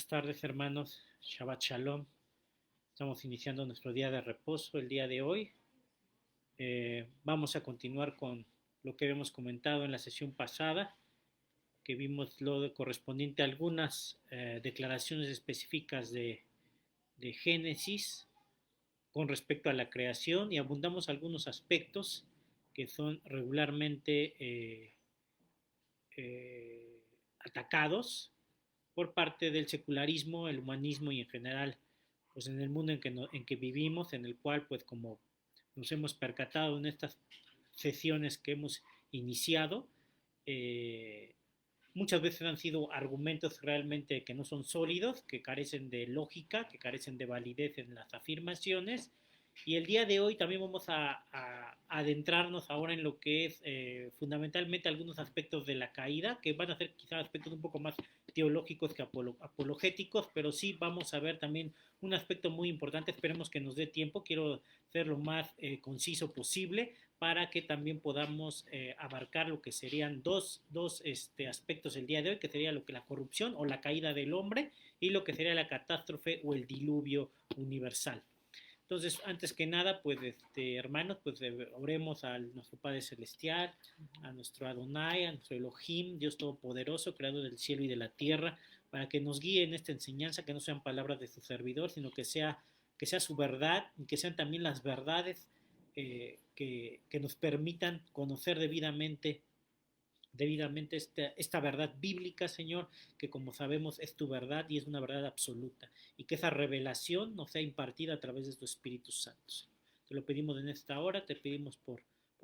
Buenas tardes, hermanos. Shabbat Shalom. Estamos iniciando nuestro día de reposo el día de hoy. Vamos a continuar con lo que habíamos comentado en la sesión pasada, que vimos lo correspondiente a algunas declaraciones específicas de Génesis con respecto a la creación y abundamos algunos aspectos que son regularmente atacados por parte del secularismo, el humanismo y en general, pues en el mundo en que vivimos, en el cual, pues como nos hemos percatado en estas sesiones que hemos iniciado, eh, muchas veces han sido argumentos realmente que no son sólidos, que carecen de lógica, que carecen de validez en las afirmaciones. Y el día de hoy también vamos a adentrarnos ahora en lo que es fundamentalmente algunos aspectos de la caída, que van a ser quizás aspectos un poco más teológicos que apologéticos, pero sí vamos a ver también un aspecto muy importante. Esperemos que nos dé tiempo, quiero ser lo más conciso posible para que también podamos abarcar lo que serían dos aspectos el día de hoy, que sería lo que la corrupción o la caída del hombre y lo que sería la catástrofe o el diluvio universal. Entonces, antes que nada, pues, hermanos, pues oremos a nuestro Padre Celestial, a nuestro Adonai, a nuestro Elohim, Dios Todopoderoso, creador del cielo y de la tierra, para que nos guíe en esta enseñanza, que no sean palabras de su servidor, sino que sea su verdad y que sean también las verdades que nos permitan conocer debidamente esta verdad bíblica, Señor, que como sabemos es tu verdad y es una verdad absoluta, y que esa revelación nos sea impartida a través de tu Espíritu Santo. Te lo pedimos en esta hora, te pedimos por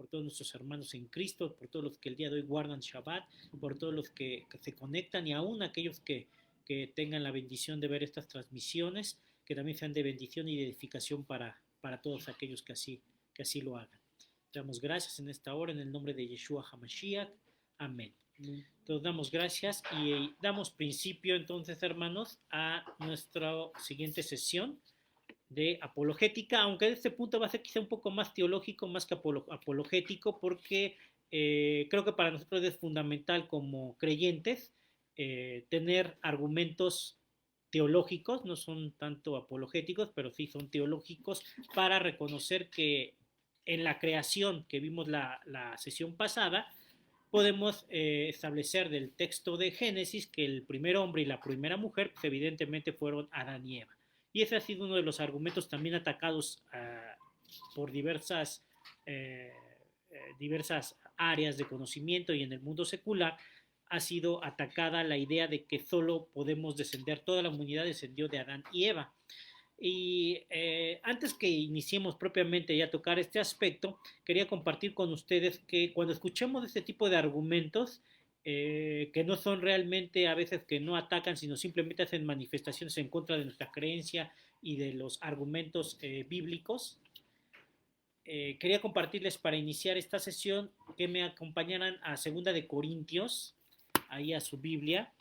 todos nuestros hermanos en Cristo, por todos los que el día de hoy guardan Shabbat, por todos los que se conectan y aún aquellos que tengan la bendición de ver estas transmisiones, que también sean de bendición y de edificación para todos aquellos que así lo hagan. Te damos gracias en esta hora en el nombre de Yeshua HaMashiach. Amén. Entonces damos gracias y damos principio entonces, hermanos, a nuestra siguiente sesión de apologética, aunque en este punto va a ser quizá un poco más teológico, más que apologético, porque creo que para nosotros es fundamental como creyentes tener argumentos teológicos, no son tanto apologéticos, pero sí son teológicos, para reconocer que en la creación que vimos la sesión pasada, podemos establecer del texto de Génesis que el primer hombre y la primera mujer, pues evidentemente fueron Adán y Eva. Y ese ha sido uno de los argumentos también atacados por diversas áreas de conocimiento y en el mundo secular. Ha sido atacada la idea de que solo podemos descender, toda la humanidad descendió de Adán y Eva. Y antes que iniciemos propiamente ya a tocar este aspecto, quería compartir con ustedes que cuando escuchamos este tipo de argumentos, que no son realmente a veces que no atacan, sino simplemente hacen manifestaciones en contra de nuestra creencia y de los argumentos bíblicos, quería compartirles para iniciar esta sesión que me acompañaran a Segunda de Corintios, ahí a su Biblia.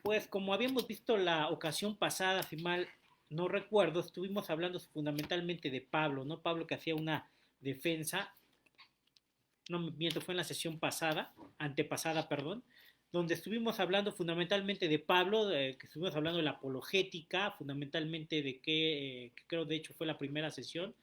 Pues como habíamos visto la ocasión pasada, si mal no recuerdo, estuvimos hablando fundamentalmente de Pablo, ¿no? Pablo que hacía una defensa, no miento, fue en la sesión antepasada, perdón, donde estuvimos hablando fundamentalmente de Pablo, que estuvimos hablando de la apologética, fundamentalmente de que creo de hecho fue la primera sesión,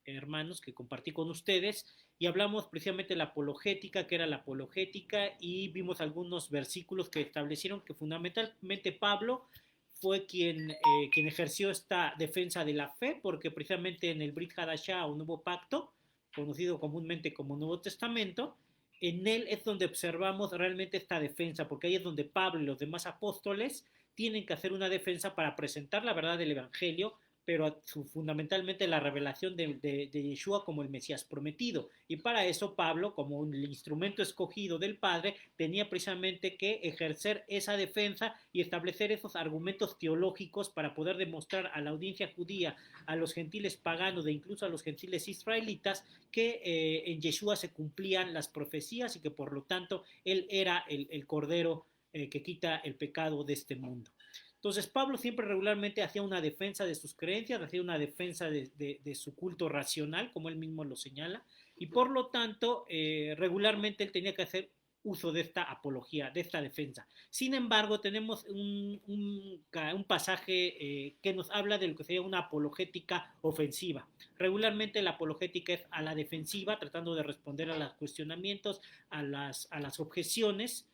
hermanos, que compartí con ustedes, y hablamos precisamente de la apologética, que era la apologética, y vimos algunos versículos que establecieron que fundamentalmente Pablo fue quien ejerció esta defensa de la fe, porque precisamente en el Brit Hadashah, un nuevo pacto, conocido comúnmente como Nuevo Testamento, en él es donde observamos realmente esta defensa, porque ahí es donde Pablo y los demás apóstoles tienen que hacer una defensa para presentar la verdad del Evangelio, pero fundamentalmente la revelación de Yeshua como el Mesías prometido. Y para eso Pablo, como un instrumento escogido del Padre, tenía precisamente que ejercer esa defensa y establecer esos argumentos teológicos para poder demostrar a la audiencia judía, a los gentiles paganos e incluso a los gentiles israelitas que en Yeshua se cumplían las profecías y que por lo tanto él era el Cordero que quita el pecado de este mundo. Entonces Pablo siempre regularmente hacía una defensa de sus creencias, hacía una defensa de su culto racional, como él mismo lo señala, y por lo tanto regularmente él tenía que hacer uso de esta apología, de esta defensa. Sin embargo, tenemos un pasaje que nos habla de lo que sería una apologética ofensiva. Regularmente la apologética es a la defensiva, tratando de responder a los cuestionamientos, a las objeciones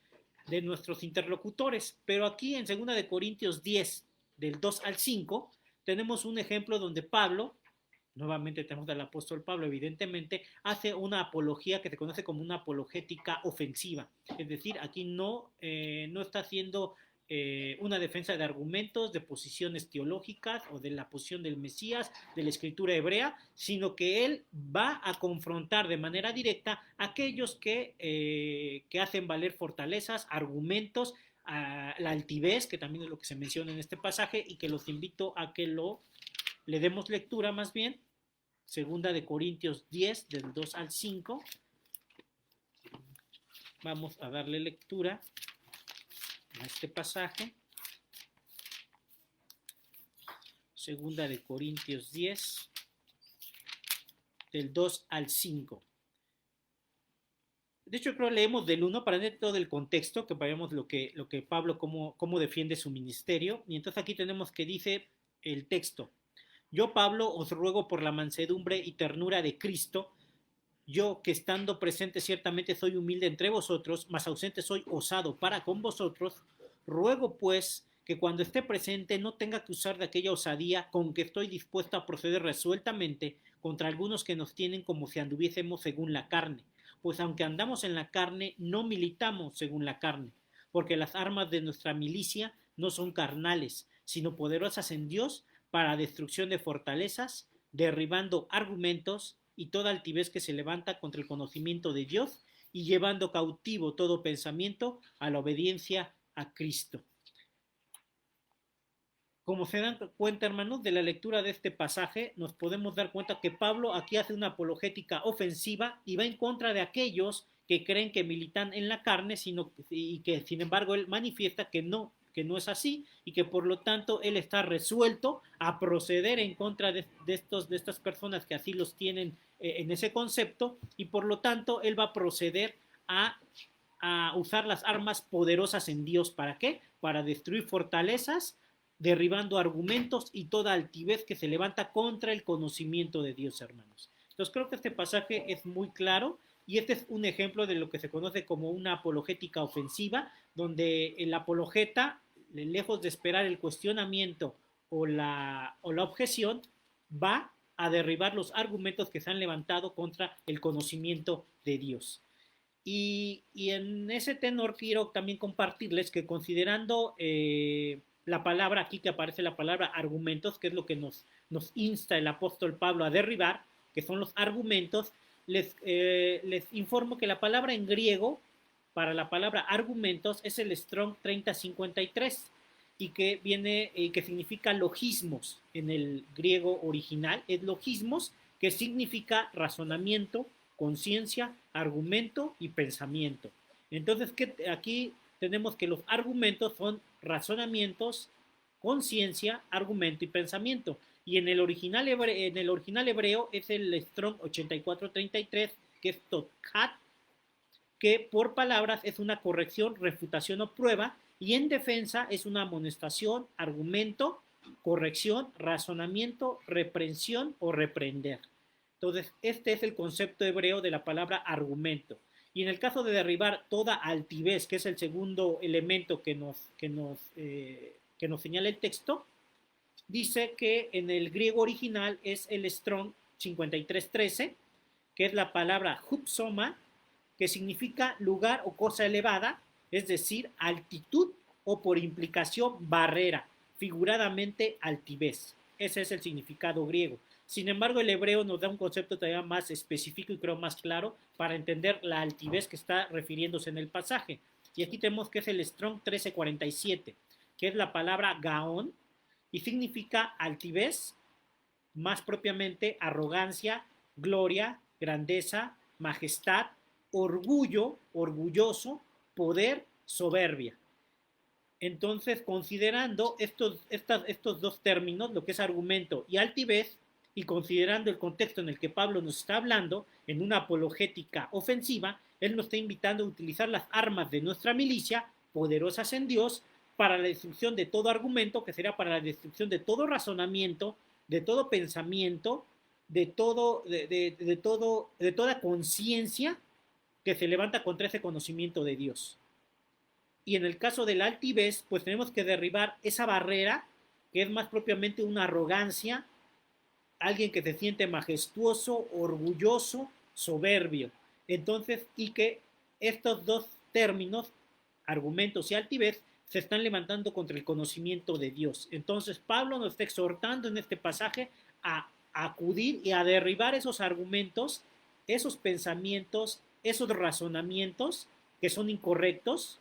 de nuestros interlocutores. Pero aquí en 2 Corintios 10, del 2 al 5, tenemos un ejemplo donde Pablo, nuevamente tenemos al apóstol Pablo, evidentemente, hace una apología que se conoce como una apologética ofensiva. Es decir, aquí no está haciendo una defensa de argumentos, de posiciones teológicas o de la posición del Mesías, de la escritura hebrea, sino que él va a confrontar de manera directa a aquellos que hacen valer fortalezas, argumentos, a la altivez, que también es lo que se menciona en este pasaje, y que los invito a que le demos lectura más bien. 2 Corintios 10, del 2 al 5. Vamos a darle lectura a este pasaje. 2 Corintios 10, del 2 al 5. De hecho, creo que leemos del 1 para entender todo el contexto, que veamos lo que Pablo, cómo defiende su ministerio. Y entonces aquí tenemos que dice el texto: yo, Pablo, os ruego por la mansedumbre y ternura de Cristo, yo que estando presente ciertamente soy humilde entre vosotros, mas ausente soy osado para con vosotros, ruego pues que cuando esté presente no tenga que usar de aquella osadía con que estoy dispuesto a proceder resueltamente contra algunos que nos tienen como si anduviésemos según la carne. Pues aunque andamos en la carne, no militamos según la carne, porque las armas de nuestra milicia no son carnales, sino poderosas en Dios para destrucción de fortalezas, derribando argumentos y toda altivez que se levanta contra el conocimiento de Dios y llevando cautivo todo pensamiento a la obediencia a Cristo. Como se dan cuenta, hermanos, de la lectura de este pasaje, nos podemos dar cuenta que Pablo aquí hace una apologética ofensiva y va en contra de aquellos que creen que militan en la carne, y que sin embargo él manifiesta que no es así, y que por lo tanto él está resuelto a proceder en contra de estas personas que así los tienen en ese concepto, y por lo tanto él va a proceder a usar las armas poderosas en Dios. ¿Para qué? Para destruir fortalezas, derribando argumentos y toda altivez que se levanta contra el conocimiento de Dios, hermanos. Entonces creo que este pasaje es muy claro, y este es un ejemplo de lo que se conoce como una apologética ofensiva, donde el apologeta, lejos de esperar el cuestionamiento o la objeción, va a derribar los argumentos que se han levantado contra el conocimiento de Dios. Y en ese tenor quiero también compartirles que, considerando la palabra aquí, que aparece la palabra argumentos, que es lo que nos insta el apóstol Pablo a derribar, que son los argumentos, les informo que la palabra en griego para la palabra argumentos es el Strong 3053, y que significa logismos en el griego original. Es logismos, que significa razonamiento, conciencia, argumento y pensamiento. Entonces, aquí tenemos que los argumentos son razonamientos, conciencia, argumento y pensamiento. Y en el original hebreo es el Strong 8433, que es Totkat, que por palabras es una corrección, refutación o prueba, y en defensa es una amonestación, argumento, corrección, razonamiento, reprensión o reprender. Entonces, este es el concepto hebreo de la palabra argumento. Y en el caso de derribar toda altivez, que es el segundo elemento que nos señala el texto, dice que en el griego original es el Strong 5313, que es la palabra hupsoma, que significa lugar o cosa elevada, es decir, altitud, o por implicación barrera, figuradamente altivez. Ese es el significado griego. Sin embargo, el hebreo nos da un concepto todavía más específico y creo más claro para entender la altivez que está refiriéndose en el pasaje. Y aquí tenemos que es el Strong 1347, que es la palabra gaón, y significa altivez, más propiamente arrogancia, gloria, grandeza, majestad, orgullo, orgulloso, poder, soberbia. Entonces, considerando estos dos términos, lo que es argumento y altivez, y considerando el contexto en el que Pablo nos está hablando, en una apologética ofensiva, Él nos está invitando a utilizar las armas de nuestra milicia, poderosas en Dios, para la destrucción de todo argumento, que será para la destrucción de todo razonamiento, de todo pensamiento, de toda conciencia que se levanta contra ese conocimiento de Dios. Y en el caso de la altivez, pues tenemos que derribar esa barrera que es más propiamente una arrogancia, alguien que se siente majestuoso, orgulloso, soberbio. Entonces, y que estos dos términos, argumentos y altivez, se están levantando contra el conocimiento de Dios. Entonces, Pablo nos está exhortando en este pasaje a acudir y a derribar esos argumentos, esos pensamientos, esos razonamientos que son incorrectos,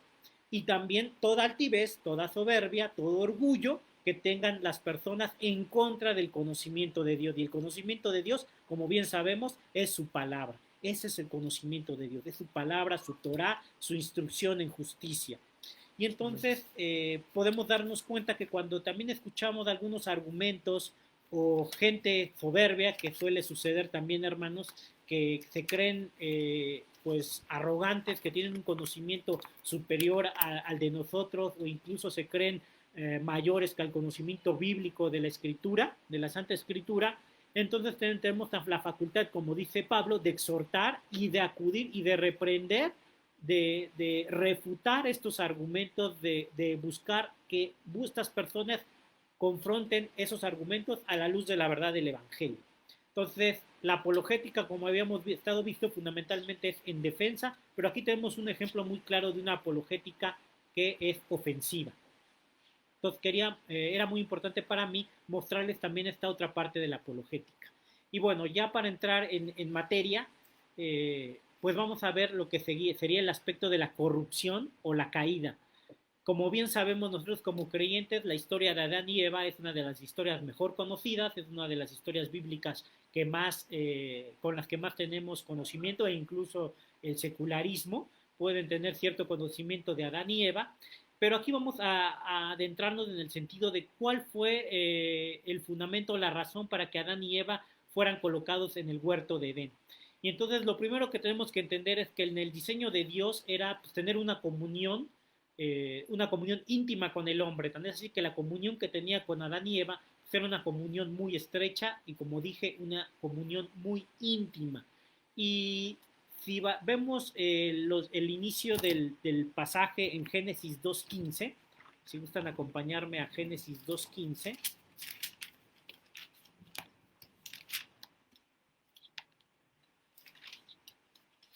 y también toda altivez, toda soberbia, todo orgullo que tengan las personas en contra del conocimiento de Dios. Y el conocimiento de Dios, como bien sabemos, es su palabra. Ese es el conocimiento de Dios, es su palabra, su Torah, su instrucción en justicia. Y entonces podemos darnos cuenta que cuando también escuchamos algunos argumentos o gente soberbia, que suele suceder también, hermanos, que se creen pues arrogantes, que tienen un conocimiento superior al de nosotros, o incluso se creen mayores que el conocimiento bíblico de la Escritura, de la Santa Escritura. Entonces tenemos la facultad, como dice Pablo, de exhortar y de acudir y de reprender, de refutar estos argumentos, de buscar que estas personas confronten esos argumentos a la luz de la verdad del Evangelio. Entonces, la apologética, como habíamos estado visto, fundamentalmente es en defensa, pero aquí tenemos un ejemplo muy claro de una apologética que es ofensiva. Entonces, era muy importante para mí mostrarles también esta otra parte de la apologética. Y bueno, ya para entrar en materia, pues vamos a ver lo que sería el aspecto de la corrupción o la caída. Como bien sabemos nosotros como creyentes, la historia de Adán y Eva es una de las historias mejor conocidas, es una de las historias bíblicas que más, con las que más tenemos conocimiento, e incluso el secularismo pueden tener cierto conocimiento de Adán y Eva. Pero aquí vamos a adentrarnos en el sentido de cuál fue el fundamento, la razón para que Adán y Eva fueran colocados en el huerto de Edén. Y entonces lo primero que tenemos que entender es que en el diseño de Dios era pues, tener una comunión íntima con el hombre. Tan es así que la comunión que tenía con Adán y Eva era una comunión muy estrecha y, como dije, una comunión muy íntima. Y si vemos el inicio del pasaje en Génesis 2.15, si gustan acompañarme a Génesis 2.15.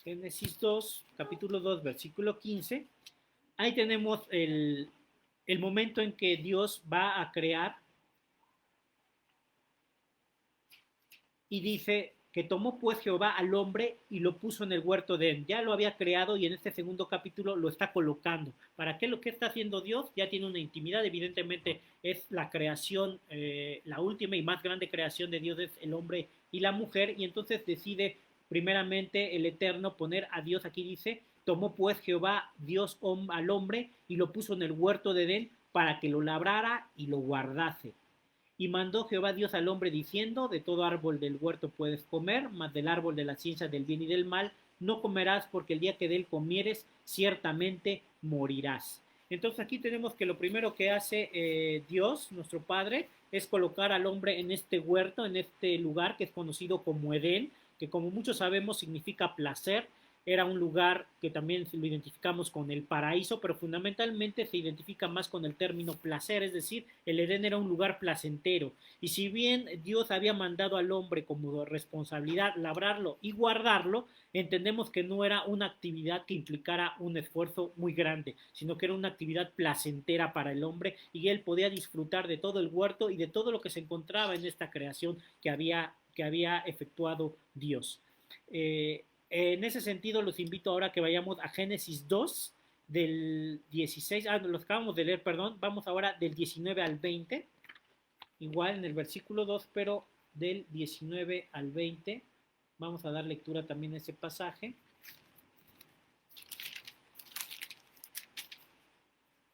Génesis 2, capítulo 2, versículo 15. Ahí tenemos el momento en que Dios va a crear y dice que tomó pues Jehová al hombre y lo puso en el huerto de Edén. Ya lo había creado y en este segundo capítulo lo está colocando. ¿Para qué lo que está haciendo Dios? Ya tiene una intimidad, evidentemente es la creación, la última y más grande creación de Dios es el hombre y la mujer, y entonces decide primeramente el Eterno poner a Dios, aquí dice, tomó pues Jehová Dios al hombre y lo puso en el huerto de Edén para que lo labrara y lo guardase. Y mandó Jehová Dios al hombre diciendo, de todo árbol del huerto puedes comer, mas del árbol de la ciencia del bien y del mal no comerás, porque el día que de él comieres, ciertamente morirás. Entonces aquí tenemos que lo primero que hace Dios, nuestro Padre, es colocar al hombre en este huerto, en este lugar que es conocido como Edén, que como muchos sabemos significa placer. Era un lugar que también lo identificamos con el paraíso, pero fundamentalmente se identifica más con el término placer, es decir, el Edén era un lugar placentero. Y si bien Dios había mandado al hombre como responsabilidad labrarlo y guardarlo, entendemos que no era una actividad que implicara un esfuerzo muy grande, sino que era una actividad placentera para el hombre, y él podía disfrutar de todo el huerto y de todo lo que se encontraba en esta creación que había efectuado Dios. En ese sentido, los invito ahora a que vayamos a Génesis 2, del 16, los acabamos de leer, perdón, vamos ahora del 19 al 20, igual en el versículo 2, pero del 19 al 20, vamos a dar lectura también a ese pasaje,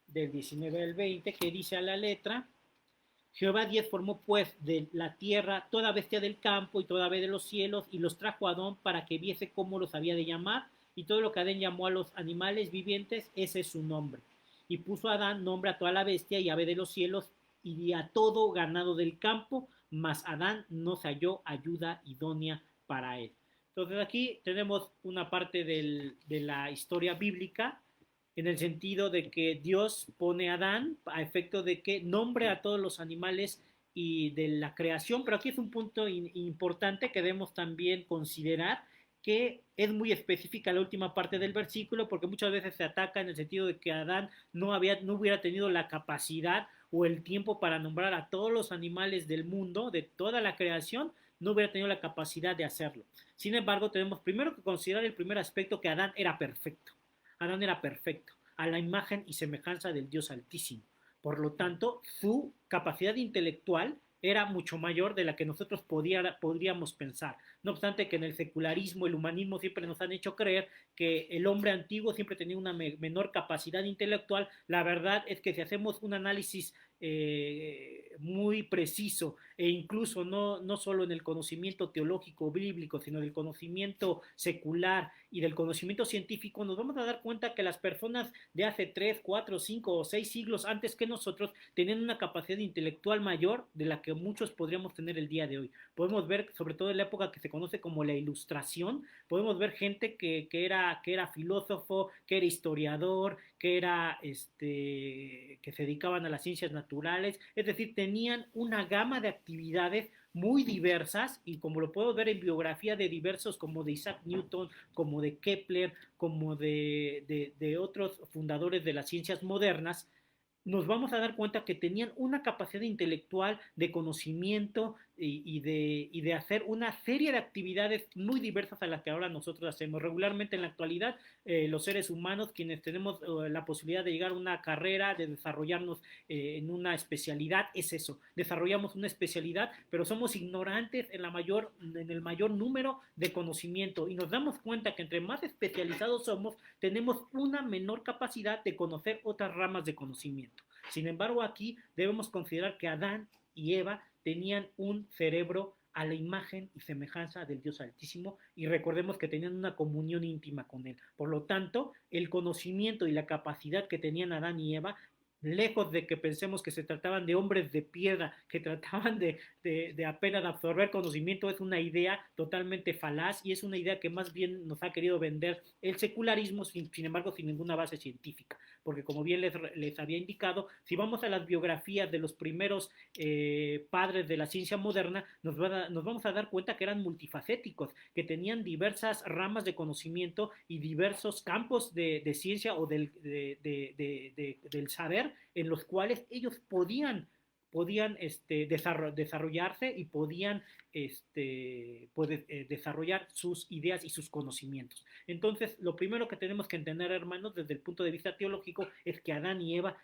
del 19 al 20, que dice a la letra: Jehová Dios formó pues de la tierra toda bestia del campo y toda ave de los cielos, y los trajo a Adón para que viese cómo los había de llamar. y todo lo que Adán llamó a los animales vivientes, ese es su nombre. Y puso a Adán nombre a toda la bestia y ave de los cielos y a todo ganado del campo, mas Adán no se halló ayuda idónea para él. Entonces aquí tenemos una parte de la historia bíblica en el sentido de que Dios pone a Adán a efecto de que nombre a todos los animales y de la creación, pero aquí es un punto importante que debemos también considerar, que es muy específica la última parte del versículo, porque muchas veces se ataca en el sentido de que Adán no hubiera tenido la capacidad o el tiempo para nombrar a todos los animales del mundo, de toda la creación, no hubiera tenido la capacidad de hacerlo. Sin embargo, tenemos primero que considerar el primer aspecto, que Adán era perfecto. Adán era perfecto, a la imagen y semejanza del Dios Altísimo. Por lo tanto, su capacidad intelectual era mucho mayor de la que nosotros podríamos pensar. No obstante que en el secularismo, el humanismo siempre nos han hecho creer que el hombre antiguo siempre tenía una menor capacidad intelectual. La verdad es que si hacemos un análisis muy preciso e incluso no solo en el conocimiento teológico bíblico, sino del conocimiento secular y del conocimiento científico, nos vamos a dar cuenta que las personas de hace 3, 4, 5 o 6 siglos antes que nosotros tenían una capacidad intelectual mayor de la que muchos podríamos tener el día de hoy. Podemos ver, sobre todo en la época que se conoce como la Ilustración, podemos ver gente que era filósofo, que era historiador, que se dedicaban a las ciencias naturales, es decir, tenían una gama de actividades muy diversas, y como lo puedo ver en biografía de diversos, como de Isaac Newton, como de Kepler, como de otros fundadores de las ciencias modernas, nos vamos a dar cuenta que tenían una capacidad intelectual de conocimiento y de hacer una serie de actividades muy diversas a las que ahora nosotros hacemos. Regularmente en la actualidad, los seres humanos, quienes tenemos la posibilidad de llegar a una carrera, de desarrollarnos en una especialidad, es eso, desarrollamos una especialidad, pero somos ignorantes en el mayor número de conocimiento, y nos damos cuenta que entre más especializados somos, tenemos una menor capacidad de conocer otras ramas de conocimiento. Sin embargo, aquí debemos considerar que Adán y Eva tenían un cerebro a la imagen y semejanza del Dios Altísimo, y recordemos que tenían una comunión íntima con Él. Por lo tanto, el conocimiento y la capacidad que tenían Adán y Eva, lejos de que pensemos que se trataban de hombres de piedra, que trataban de apenas absorber conocimiento, es una idea totalmente falaz, y es una idea que más bien nos ha querido vender el secularismo, sin embargo, sin ninguna base científica. Porque como bien les había indicado, si vamos a las biografías de los primeros padres de la ciencia moderna, nos vamos a dar cuenta que eran multifacéticos, que tenían diversas ramas de conocimiento y diversos campos de ciencia o del saber, en los cuales ellos podían desarrollarse y podían desarrollar sus ideas y sus conocimientos. Entonces, lo primero que tenemos que entender, hermanos, desde el punto de vista teológico, es que Adán y Eva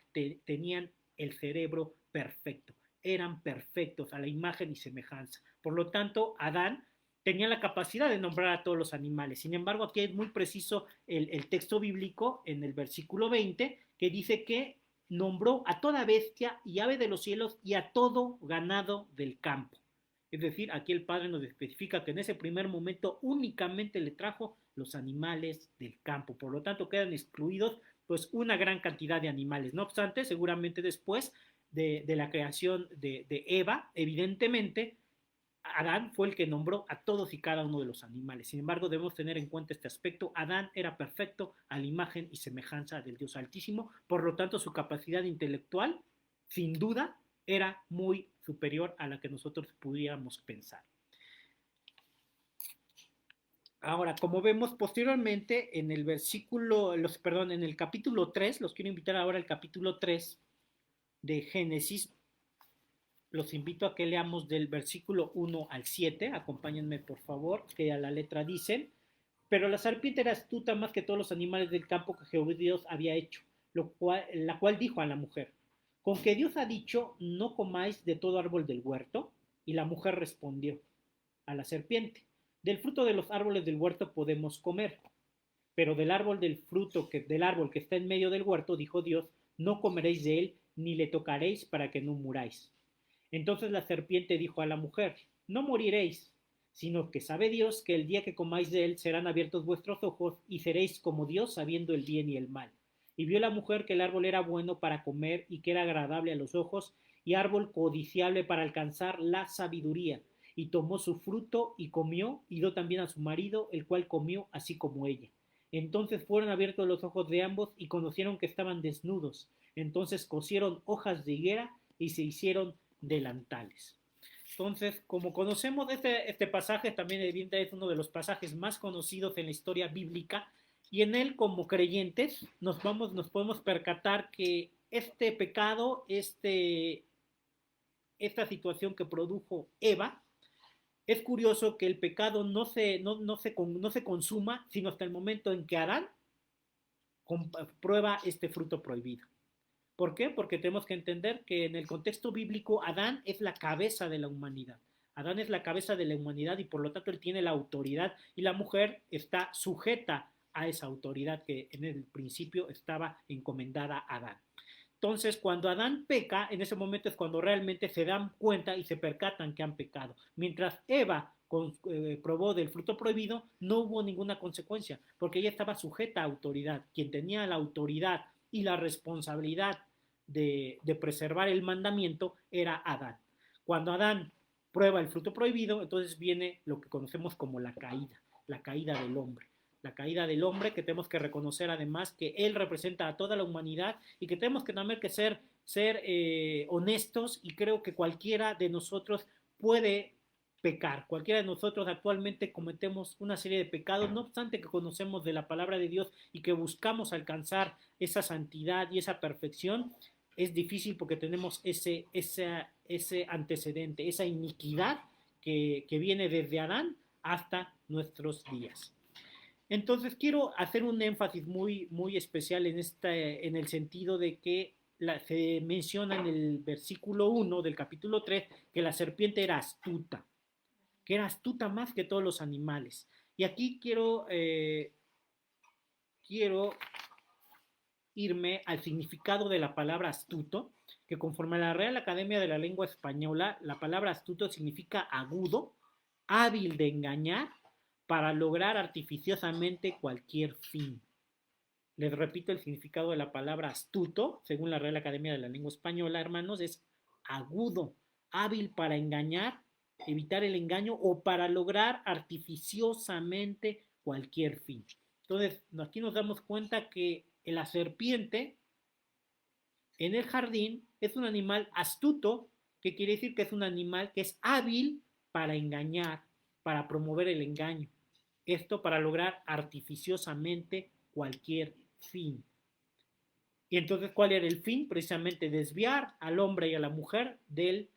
tenían el cerebro perfecto, eran perfectos a la imagen y semejanza. Por lo tanto, Adán tenía la capacidad de nombrar a todos los animales. Sin embargo, aquí es muy preciso el texto bíblico en el versículo 20, que dice que nombró a toda bestia y ave de los cielos y a todo ganado del campo. Es decir, aquí el Padre nos especifica que en ese primer momento únicamente le trajo los animales del campo. Por lo tanto, quedan excluidos pues una gran cantidad de animales. No obstante, seguramente después de la creación de Eva, evidentemente, Adán fue el que nombró a todos y cada uno de los animales. Sin embargo, debemos tener en cuenta este aspecto. Adán era perfecto a la imagen y semejanza del Dios Altísimo. Por lo tanto, su capacidad intelectual, sin duda, era muy superior a la que nosotros pudiéramos pensar. Ahora, como vemos posteriormente en el en el capítulo 3, los quiero invitar ahora al capítulo 3 de Génesis. Los invito a que leamos del versículo 1 al 7. Acompáñenme, por favor, que a la letra dice: pero la serpiente era astuta más que todos los animales del campo que Jehová Dios había hecho, la cual dijo a la mujer: ¿con que Dios ha dicho, no comáis de todo árbol del huerto? Y la mujer respondió a la serpiente: del fruto de los árboles del huerto podemos comer, pero del árbol que está en medio del huerto, dijo Dios, no comeréis de él, ni le tocaréis para que no muráis. Entonces la serpiente dijo a la mujer: no moriréis, sino que sabe Dios que el día que comáis de él serán abiertos vuestros ojos y seréis como Dios sabiendo el bien y el mal. Y vio la mujer que el árbol era bueno para comer y que era agradable a los ojos y árbol codiciable para alcanzar la sabiduría. Y tomó su fruto y comió y dio también a su marido, el cual comió así como ella. Entonces fueron abiertos los ojos de ambos y conocieron que estaban desnudos. Entonces cosieron hojas de higuera y se hicieron delantales. Entonces, como conocemos este pasaje, también evidentemente es uno de los pasajes más conocidos en la historia bíblica, y en él, como creyentes, nos podemos percatar que este pecado, esta situación que produjo Eva, es curioso que el pecado no se consuma, sino hasta el momento en que Adán prueba este fruto prohibido. ¿Por qué? Porque tenemos que entender que en el contexto bíblico Adán es la cabeza de la humanidad. Adán es la cabeza de la humanidad y por lo tanto él tiene la autoridad y la mujer está sujeta a esa autoridad que en el principio estaba encomendada a Adán. Entonces, cuando Adán peca, en ese momento es cuando realmente se dan cuenta y se percatan que han pecado. Mientras Eva probó del fruto prohibido, no hubo ninguna consecuencia, porque ella estaba sujeta a autoridad. Quien tenía la autoridad y la responsabilidad de preservar el mandamiento era Adán. Cuando Adán prueba el fruto prohibido, entonces viene lo que conocemos como la caída del hombre. La caída del hombre, que tenemos que reconocer además que él representa a toda la humanidad y que tenemos que también que ser honestos, y creo que cualquiera de nosotros puede pecar. Cualquiera de nosotros actualmente cometemos una serie de pecados, no obstante que conocemos de la palabra de Dios y que buscamos alcanzar esa santidad y esa perfección, es difícil porque tenemos ese antecedente, esa iniquidad que viene desde Adán hasta nuestros días. Entonces quiero hacer un énfasis muy especial en el sentido de que se menciona en el versículo 1 del capítulo 3 que la serpiente era astuta, que era astuta más que todos los animales. Y aquí quiero irme al significado de la palabra astuto, que conforme a la Real Academia de la Lengua Española, la palabra astuto significa agudo, hábil de engañar, para lograr artificiosamente cualquier fin. Les repito, el significado de la palabra astuto, según la Real Academia de la Lengua Española, hermanos, es agudo, hábil para engañar, evitar el engaño o para lograr artificiosamente cualquier fin. Entonces, aquí nos damos cuenta que la serpiente en el jardín es un animal astuto, que quiere decir que es un animal que es hábil para engañar, para promover el engaño. Esto para lograr artificiosamente cualquier fin. Y entonces, ¿cuál era el fin? Precisamente desviar al hombre y a la mujer de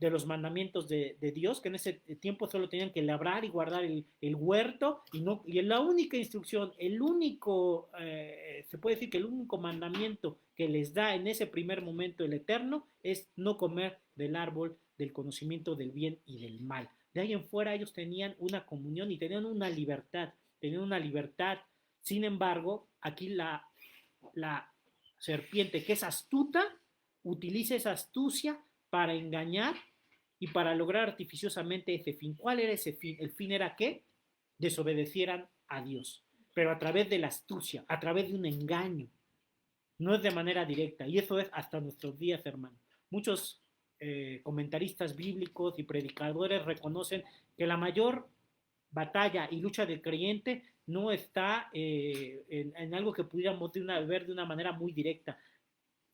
los mandamientos de Dios, que en ese tiempo solo tenían que labrar y guardar el huerto, y la única instrucción, se puede decir que el único mandamiento que les da en ese primer momento el Eterno es no comer del árbol del conocimiento del bien y del mal. De ahí en fuera ellos tenían una comunión y tenían una libertad. Sin embargo, aquí la serpiente, que es astuta, utiliza esa astucia para engañar y para lograr artificiosamente ese fin. ¿Cuál era ese fin? El fin era que desobedecieran a Dios, pero a través de la astucia, a través de un engaño. No es de manera directa, y eso es hasta nuestros días, hermano. Muchos comentaristas bíblicos y predicadores reconocen que la mayor batalla y lucha del creyente no está en algo que pudiéramos ver de una manera muy directa.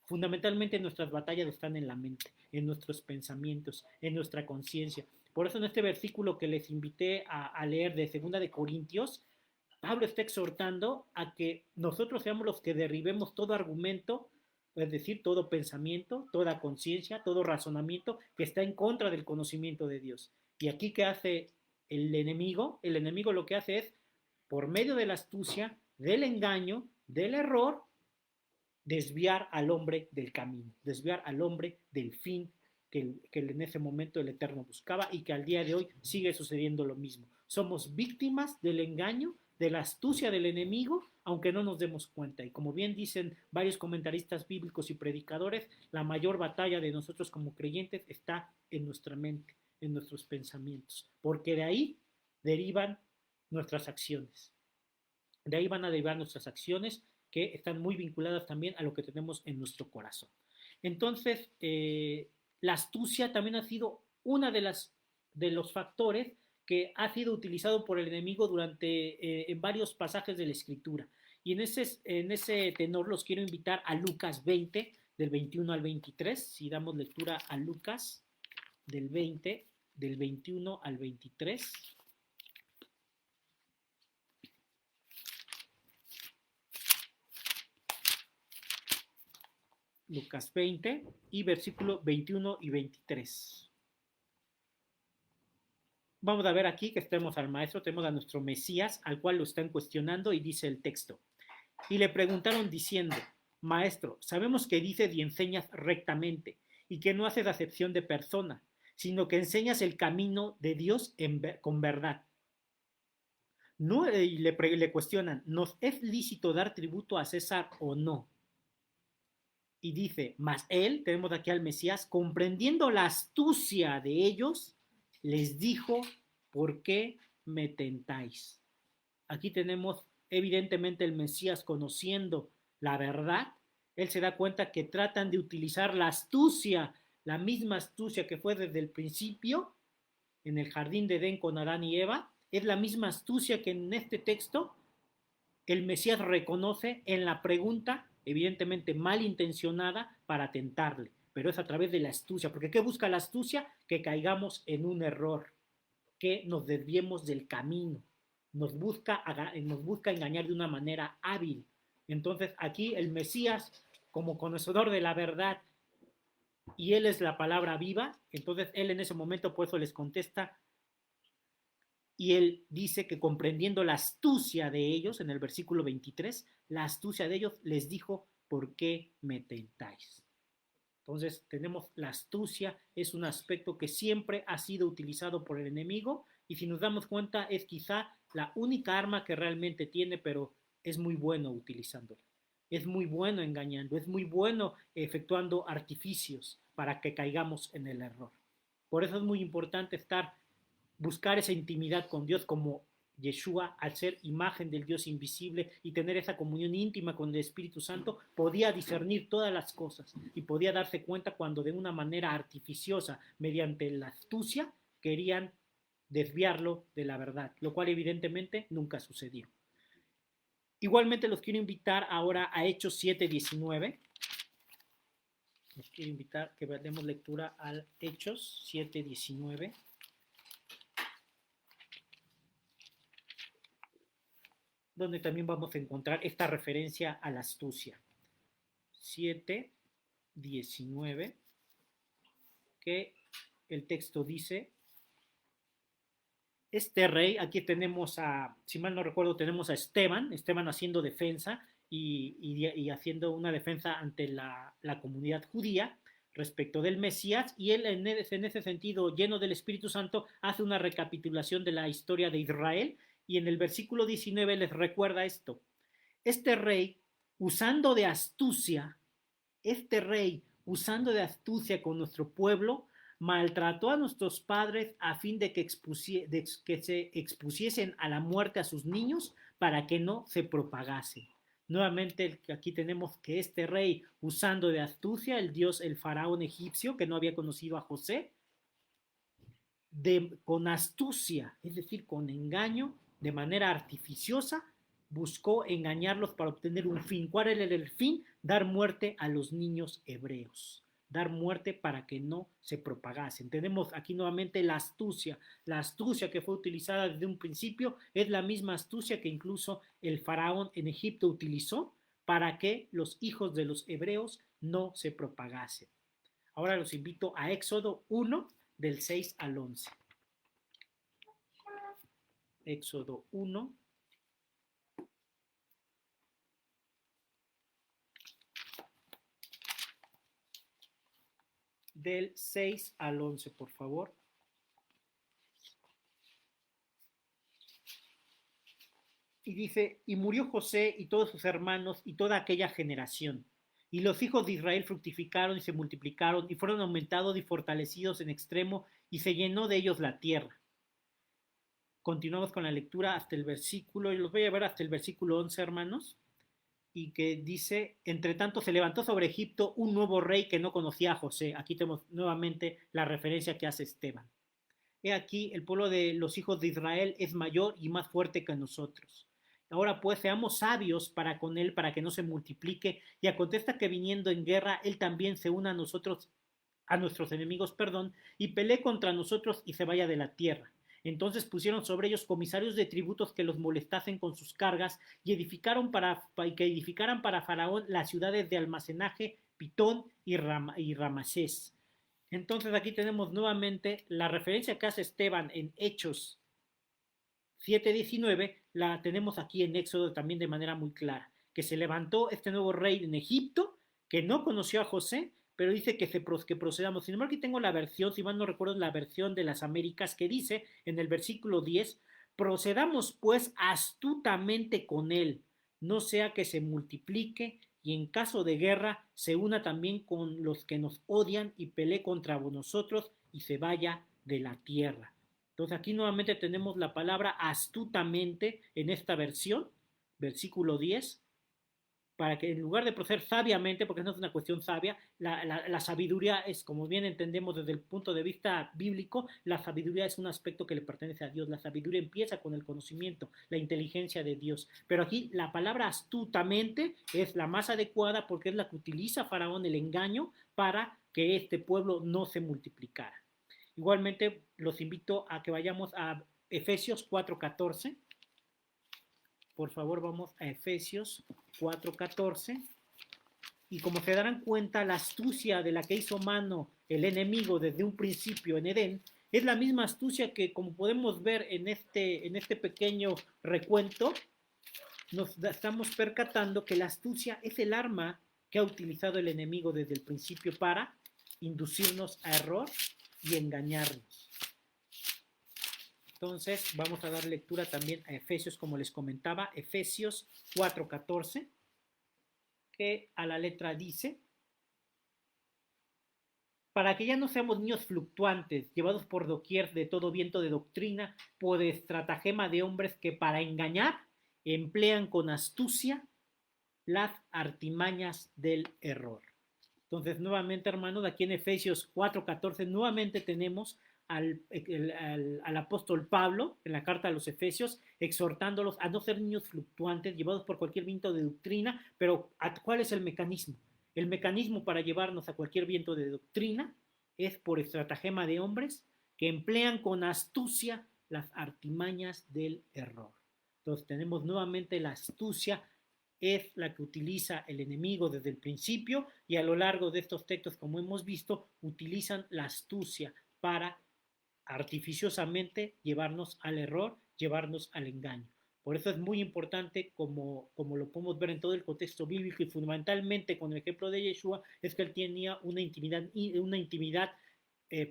Fundamentalmente nuestras batallas están en la mente, en nuestros pensamientos, en nuestra conciencia. Por eso en este versículo que les invité a leer de 2 de Corintios, Pablo está exhortando a que nosotros seamos los que derribemos todo argumento, es decir, todo pensamiento, toda conciencia, todo razonamiento que está en contra del conocimiento de Dios. Y aquí, ¿qué hace el enemigo? El enemigo lo que hace es, por medio de la astucia, del engaño, del error, desviar al hombre del camino, desviar al hombre del fin que en ese momento el Eterno buscaba y que al día de hoy sigue sucediendo lo mismo. Somos víctimas del engaño, de la astucia del enemigo, aunque no nos demos cuenta. Y como bien dicen varios comentaristas bíblicos y predicadores, la mayor batalla de nosotros como creyentes está en nuestra mente, en nuestros pensamientos, porque de ahí derivan nuestras acciones. De ahí van a derivar nuestras acciones que están muy vinculadas también a lo que tenemos en nuestro corazón. Entonces, la astucia también ha sido una de los factores que ha sido utilizado por el enemigo durante en varios pasajes de la escritura. Y en ese tenor los quiero invitar a Lucas 20, del 21 al 23. Si damos lectura a Lucas del 20, del 21 al 23. Lucas 20 y versículo 21 y 23. Vamos a ver aquí que tenemos al maestro, tenemos a nuestro Mesías, al cual lo están cuestionando y dice el texto. Y le preguntaron diciendo, maestro, sabemos que dices y enseñas rectamente y que no haces acepción de persona, sino que enseñas el camino de Dios con verdad. No, y le cuestionan, ¿nos es lícito dar tributo a César o no? Y dice, mas él, tenemos aquí al Mesías, comprendiendo la astucia de ellos, les dijo, ¿por qué me tentáis? Aquí tenemos evidentemente el Mesías conociendo la verdad. Él se da cuenta que tratan de utilizar la astucia, la misma astucia que fue desde el principio en el jardín de Edén con Adán y Eva. Es la misma astucia que en este texto el Mesías reconoce en la pregunta, evidentemente malintencionada, para tentarle, pero es a través de la astucia, porque ¿qué busca la astucia? Que caigamos en un error, que nos desviemos del camino, nos busca engañar de una manera hábil. Entonces aquí el Mesías, como conocedor de la verdad, y él es la palabra viva, entonces él en ese momento por eso les contesta, y él dice que comprendiendo la astucia de ellos, en el versículo 23, la astucia de ellos les dijo, ¿por qué me tentáis? Entonces tenemos la astucia, es un aspecto que siempre ha sido utilizado por el enemigo y si nos damos cuenta es quizá la única arma que realmente tiene, pero es muy bueno utilizándola. Es muy bueno engañando, es muy bueno efectuando artificios para que caigamos en el error. Por eso es muy importante buscar esa intimidad con Dios como Yeshua, al ser imagen del Dios invisible y tener esa comunión íntima con el Espíritu Santo, podía discernir todas las cosas y podía darse cuenta cuando de una manera artificiosa, mediante la astucia, querían desviarlo de la verdad, lo cual evidentemente nunca sucedió. Igualmente los quiero invitar ahora a Hechos 7:19. Los quiero invitar que demos lectura al Hechos 7:19. Donde también vamos a encontrar esta referencia a la astucia. 7:19, que el texto dice, este rey, aquí tenemos si mal no recuerdo, tenemos a Esteban haciendo defensa y haciendo una defensa ante la comunidad judía respecto del Mesías, y él en ese sentido, lleno del Espíritu Santo, hace una recapitulación de la historia de Israel, y en el versículo 19 les recuerda esto. Este rey, usando de astucia, con nuestro pueblo, maltrató a nuestros padres a fin de que se expusiesen a la muerte a sus niños para que no se propagasen. Nuevamente aquí tenemos que este rey, usando de astucia, el faraón egipcio, que no había conocido a José, con astucia, es decir, con engaño, de manera artificiosa, buscó engañarlos para obtener un fin. ¿Cuál era el fin? Dar muerte a los niños hebreos. Dar muerte para que no se propagasen. Tenemos aquí nuevamente la astucia. La astucia que fue utilizada desde un principio es la misma astucia que incluso el faraón en Egipto utilizó para que los hijos de los hebreos no se propagasen. Ahora los invito a Éxodo 1, del 6 al 11. Éxodo 1. Del 6 al 11, por favor. Y dice, y murió José y todos sus hermanos y toda aquella generación. Y los hijos de Israel fructificaron y se multiplicaron y fueron aumentados y fortalecidos en extremo y se llenó de ellos la tierra. Continuamos con la lectura hasta el versículo, y los voy a ver hasta el versículo 11, hermanos, y que dice, entre tanto se levantó sobre Egipto un nuevo rey que no conocía a José. Aquí tenemos nuevamente la referencia que hace Esteban. He aquí, el pueblo de los hijos de Israel es mayor y más fuerte que nosotros. Ahora pues seamos sabios para con él, para que no se multiplique, y acontezca que viniendo en guerra, él también se una a nosotros, a nuestros enemigos, perdón, y pelee contra nosotros y se vaya de la tierra. Entonces pusieron sobre ellos comisarios de tributos que los molestasen con sus cargas y que edificaran para Faraón las ciudades de almacenaje, Pitón y Ramasés. Entonces aquí tenemos nuevamente la referencia que hace Esteban en Hechos 7:19, la tenemos aquí en Éxodo también de manera muy clara, que se levantó este nuevo rey en Egipto, que no conoció a José, pero dice que procedamos. Sin embargo, aquí tengo la versión, si mal no recuerdo, la versión de las Américas, que dice en el versículo 10, procedamos pues astutamente con él, no sea que se multiplique y en caso de guerra se una también con los que nos odian y pelee contra nosotros y se vaya de la tierra. Entonces aquí nuevamente tenemos la palabra astutamente en esta versión, versículo 10, para que en lugar de proceder sabiamente, porque no es una cuestión sabia, la sabiduría es, como bien entendemos desde el punto de vista bíblico, la sabiduría es un aspecto que le pertenece a Dios. La sabiduría empieza con el conocimiento, la inteligencia de Dios. Pero aquí la palabra astutamente es la más adecuada porque es la que utiliza Faraón, el engaño, para que este pueblo no se multiplicara. Igualmente los invito a que vayamos a Efesios 4:14. Por favor, vamos a Efesios 4:14. Y como se darán cuenta, la astucia de la que hizo mano el enemigo desde un principio en Edén es la misma astucia que, como podemos ver en este pequeño recuento, nos estamos percatando que la astucia es el arma que ha utilizado el enemigo desde el principio para inducirnos a error y engañarnos. Entonces vamos a dar lectura también a Efesios, como les comentaba, Efesios 4:14, que a la letra dice, para que ya no seamos niños fluctuantes, llevados por doquier de todo viento de doctrina, por estratagema de hombres que para engañar emplean con astucia las artimañas del error. Entonces, nuevamente, hermanos, aquí en Efesios 4:14, nuevamente tenemos al apóstol Pablo en la carta a los Efesios, exhortándolos a no ser niños fluctuantes, llevados por cualquier viento de doctrina, pero ¿cuál es el mecanismo? El mecanismo para llevarnos a cualquier viento de doctrina es por estratagema de hombres que emplean con astucia las artimañas del error. Entonces tenemos nuevamente la astucia, es la que utiliza el enemigo desde el principio y a lo largo de estos textos, como hemos visto, utilizan la astucia para artificiosamente llevarnos al error, llevarnos al engaño. Por eso es muy importante, como lo podemos ver en todo el contexto bíblico y fundamentalmente con el ejemplo de Yeshua, es que él tenía una intimidad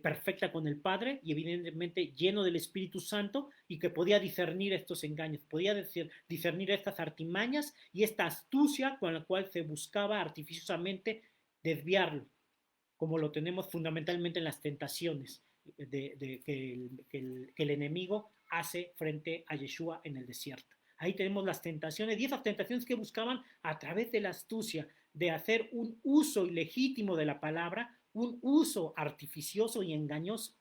perfecta con el Padre y evidentemente lleno del Espíritu Santo y que podía discernir estos engaños, podía discernir estas artimañas y esta astucia con la cual se buscaba artificiosamente desviarlo, como lo tenemos fundamentalmente en las tentaciones que el enemigo hace frente a Yeshua en el desierto. Ahí tenemos las tentaciones y esas tentaciones que buscaban a través de la astucia de hacer un uso ilegítimo de la palabra, un uso artificioso y engañoso,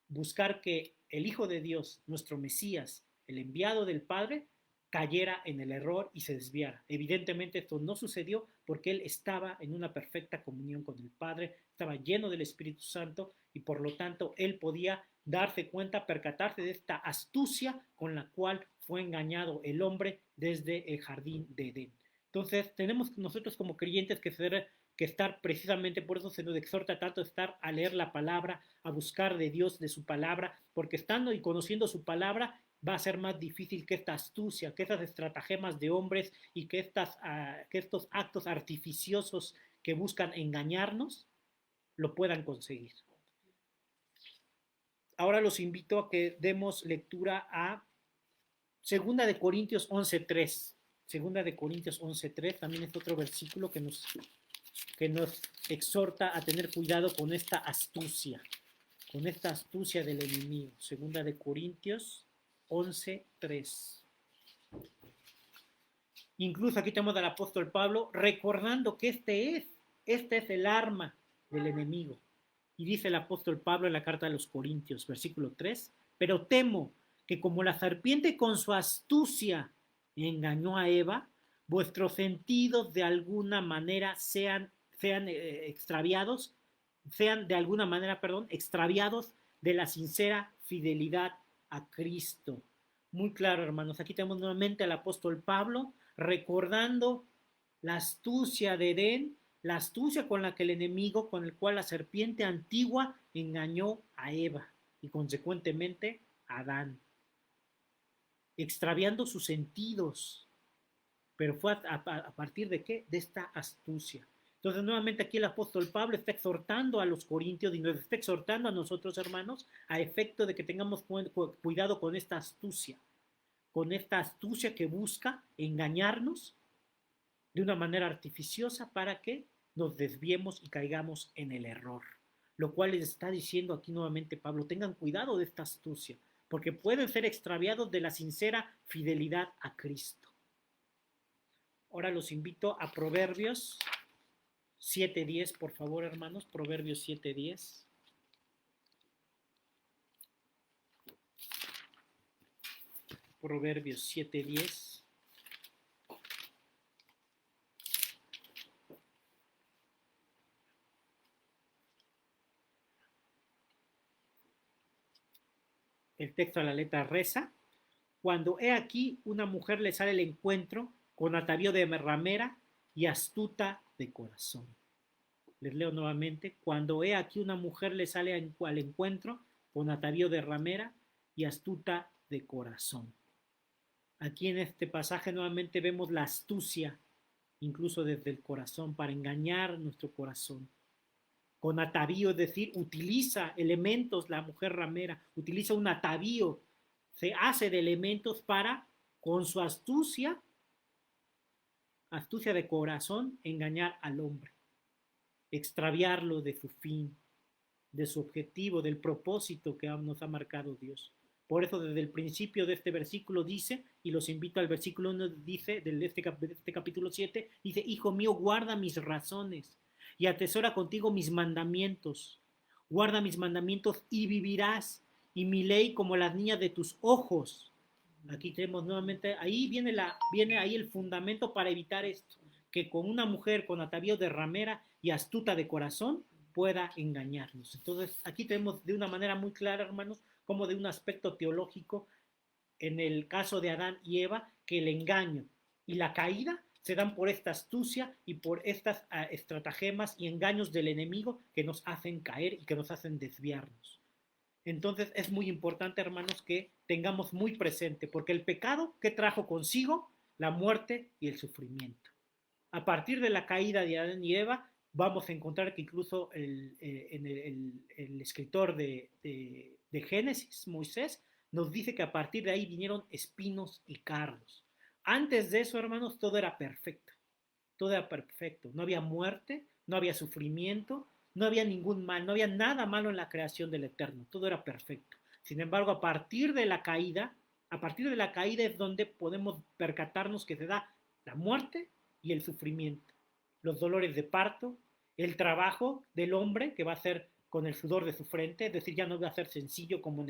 buscar que el Hijo de Dios, nuestro Mesías, el enviado del Padre, cayera en el error y se desviara. Evidentemente esto no sucedió porque él estaba en una perfecta comunión con el Padre, estaba lleno del Espíritu Santo y por lo tanto él podía darse cuenta, percatarse de esta astucia con la cual fue engañado el hombre desde el jardín de Edén. Entonces tenemos nosotros como creyentes que estar precisamente, por eso se nos exhorta tanto estar a leer la palabra, a buscar de Dios, de su palabra, porque estando y conociendo su palabra va a ser más difícil que esta astucia, que estas estratagemas de hombres y que estos actos artificiosos que buscan engañarnos lo puedan conseguir. Ahora los invito a que demos lectura a 2 de Corintios 11:3. 2 de Corintios 11:3 también es otro versículo que nos que nos exhorta a tener cuidado con esta astucia del enemigo. Segunda de Corintios 11:3. Incluso aquí tenemos al apóstol Pablo recordando que este es el arma del enemigo. Y dice el apóstol Pablo en la carta de los Corintios, versículo 3, pero temo que como la serpiente con su astucia engañó a Eva, vuestros sentidos de alguna manera sean extraviados, sean de alguna manera, extraviados de la sincera fidelidad a Cristo. Muy claro, hermanos, aquí tenemos nuevamente al apóstol Pablo recordando la astucia de Edén, la astucia con la que el enemigo, con el cual la serpiente antigua engañó a Eva y consecuentemente a Adán, extraviando sus sentidos. Pero fue a partir de ¿qué? De esta astucia. Entonces, nuevamente aquí el apóstol Pablo está exhortando a los corintios y nos está exhortando a nosotros, hermanos, a efecto de que tengamos cuidado con esta astucia que busca engañarnos de una manera artificiosa para que nos desviemos y caigamos en el error. Lo cual les está diciendo aquí nuevamente Pablo, tengan cuidado de esta astucia, porque pueden ser extraviados de la sincera fidelidad a Cristo. Ahora los invito a Proverbios 7:10, por favor, hermanos, Proverbios 7:10. Proverbios 7:10. El texto a la letra reza: cuando he aquí una mujer le sale al encuentro con atavío de ramera y astuta de corazón. Les leo nuevamente: cuando he aquí una mujer le sale al encuentro con atavío de ramera y astuta de corazón. Aquí en este pasaje nuevamente vemos la astucia, incluso desde el corazón, para engañar nuestro corazón. Con atavío, es decir, utiliza elementos, la mujer ramera, utiliza un atavío, se hace de elementos para, con su astucia de corazón, engañar al hombre, extraviarlo de su fin, de su objetivo, del propósito que nos ha marcado Dios. Por eso desde el principio de este versículo dice, y los invito al versículo 1, dice, de este capítulo 7, dice: hijo mío, guarda mis razones y atesora contigo mis mandamientos. Guarda mis mandamientos y vivirás, y mi ley como las niñas de tus ojos. Aquí tenemos nuevamente, ahí viene ahí el fundamento para evitar esto, que con una mujer con atavío de ramera y astuta de corazón pueda engañarnos. Entonces, aquí tenemos de una manera muy clara, hermanos, como de un aspecto teológico, en el caso de Adán y Eva, que el engaño y la caída se dan por esta astucia y por estas estratagemas y engaños del enemigo que nos hacen caer y que nos hacen desviarnos. Entonces es muy importante, hermanos, que tengamos muy presente, porque el pecado, ¿qué trajo consigo? La muerte y el sufrimiento. A partir de la caída de Adán y Eva, vamos a encontrar que incluso el escritor de Génesis, Moisés, nos dice que a partir de ahí vinieron espinos y cardos. Antes de eso, hermanos, todo era perfecto. Todo era perfecto. No había muerte, no había sufrimiento, no había ningún mal, no había nada malo en la creación del Eterno. Todo era perfecto. Sin embargo, a partir de la caída es donde podemos percatarnos que se da la muerte y el sufrimiento, los dolores de parto, el trabajo del hombre que va a ser con el sudor de su frente, es decir, ya no va a ser sencillo como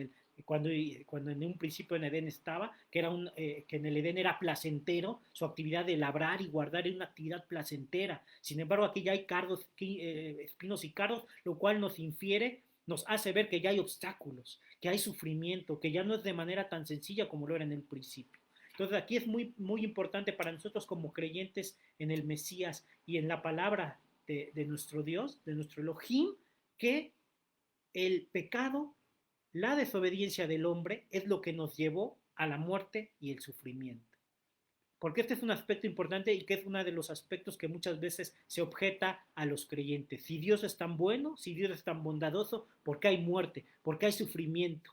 cuando en un principio en Edén estaba, que en el Edén era placentero, su actividad de labrar y guardar era una actividad placentera. Sin embargo, aquí ya hay cardos, espinos y cardos, lo cual nos hace ver que ya hay obstáculos, que hay sufrimiento, que ya no es de manera tan sencilla como lo era en el principio. Entonces aquí es muy, muy importante para nosotros como creyentes en el Mesías y en la palabra de nuestro Dios, de nuestro Elohim, que el pecado, la desobediencia del hombre es lo que nos llevó a la muerte y el sufrimiento. Porque este es un aspecto importante y que es uno de los aspectos que muchas veces se objeta a los creyentes. Si Dios es tan bueno, si Dios es tan bondadoso, ¿por qué hay muerte? ¿Por qué hay sufrimiento?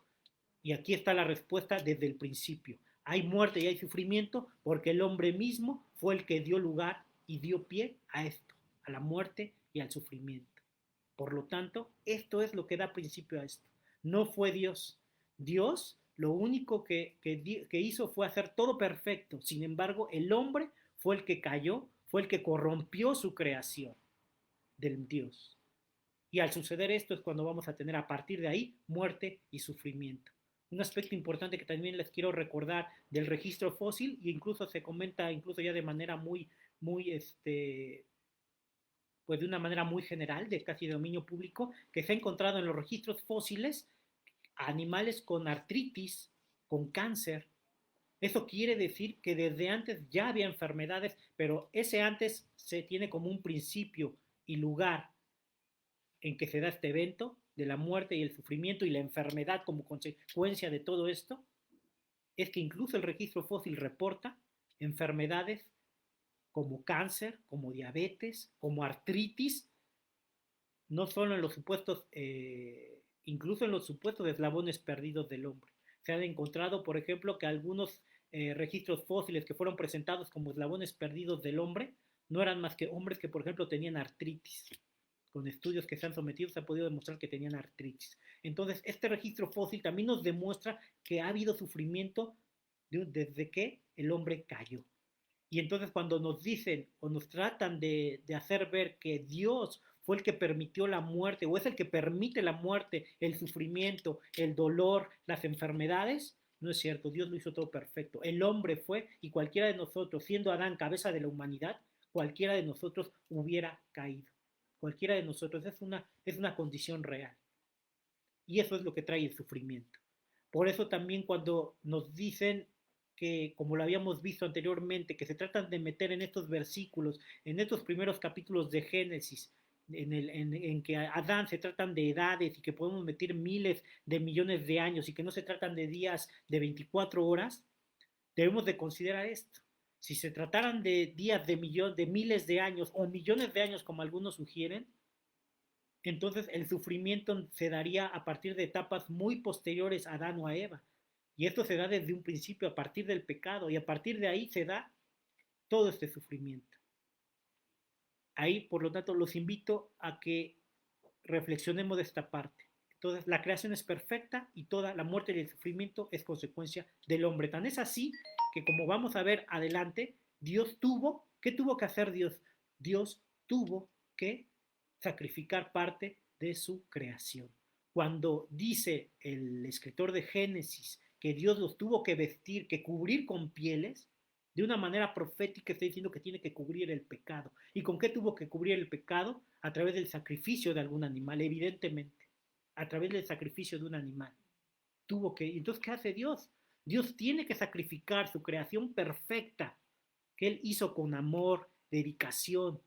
Y aquí está la respuesta desde el principio. Hay muerte y hay sufrimiento porque el hombre mismo fue el que dio lugar y dio pie a esto, a la muerte y al sufrimiento. Por lo tanto, esto es lo que da principio a esto. No fue Dios. Dios lo único que hizo fue hacer todo perfecto. Sin embargo, el hombre fue el que cayó, fue el que corrompió su creación del Dios. Y al suceder esto es cuando vamos a tener a partir de ahí muerte y sufrimiento. Un aspecto importante que también les quiero recordar del registro fósil, y incluso se comenta incluso ya de manera muy, pues de una manera muy general, de casi dominio público, que se ha encontrado en los registros fósiles animales con artritis, con cáncer. Eso quiere decir que desde antes ya había enfermedades, pero ese antes se tiene como un principio y lugar en que se da este evento de la muerte y el sufrimiento y la enfermedad como consecuencia de todo esto, es que incluso el registro fósil reporta enfermedades como cáncer, como diabetes, como artritis, no solo en los supuestos, incluso en los supuestos eslabones perdidos del hombre. Se han encontrado, por ejemplo, que algunos registros fósiles que fueron presentados como eslabones perdidos del hombre no eran más que hombres que, por ejemplo, tenían artritis. Con estudios que se han sometido se ha podido demostrar que tenían artritis. Entonces, este registro fósil también nos demuestra que ha habido sufrimiento desde que el hombre cayó. Y entonces cuando nos dicen o nos tratan de hacer ver que Dios fue el que permitió la muerte o es el que permite la muerte, el sufrimiento, el dolor, las enfermedades, no es cierto, Dios lo hizo todo perfecto. El hombre fue y cualquiera de nosotros, siendo Adán cabeza de la humanidad, cualquiera de nosotros hubiera caído. Cualquiera de nosotros es una condición real. Y eso es lo que trae el sufrimiento. Por eso también cuando nos dicen que, como lo habíamos visto anteriormente, que se tratan de meter en estos versículos, en estos primeros capítulos de Génesis, en que Adán se tratan de edades y que podemos meter miles de millones de años y que no se tratan de días de 24 horas, debemos de considerar esto. Si se trataran de días de miles de años o millones de años, como algunos sugieren, entonces el sufrimiento se daría a partir de etapas muy posteriores a Adán o a Eva. Y esto se da desde un principio, a partir del pecado, y a partir de ahí se da todo este sufrimiento. Ahí, por lo tanto, los invito a que reflexionemos de esta parte. Entonces, la creación es perfecta y toda la muerte y el sufrimiento es consecuencia del hombre. Tan es así que, como vamos a ver adelante, ¿qué tuvo que hacer Dios? Dios tuvo que sacrificar parte de su creación. Cuando dice el escritor de Génesis que Dios los tuvo que vestir, que cubrir con pieles, de una manera profética está diciendo que tiene que cubrir el pecado. ¿Y con qué tuvo que cubrir el pecado? A través del sacrificio de algún animal, evidentemente. A través del sacrificio de un animal. Entonces, ¿qué hace Dios? Dios tiene que sacrificar su creación perfecta, que Él hizo con amor, dedicación.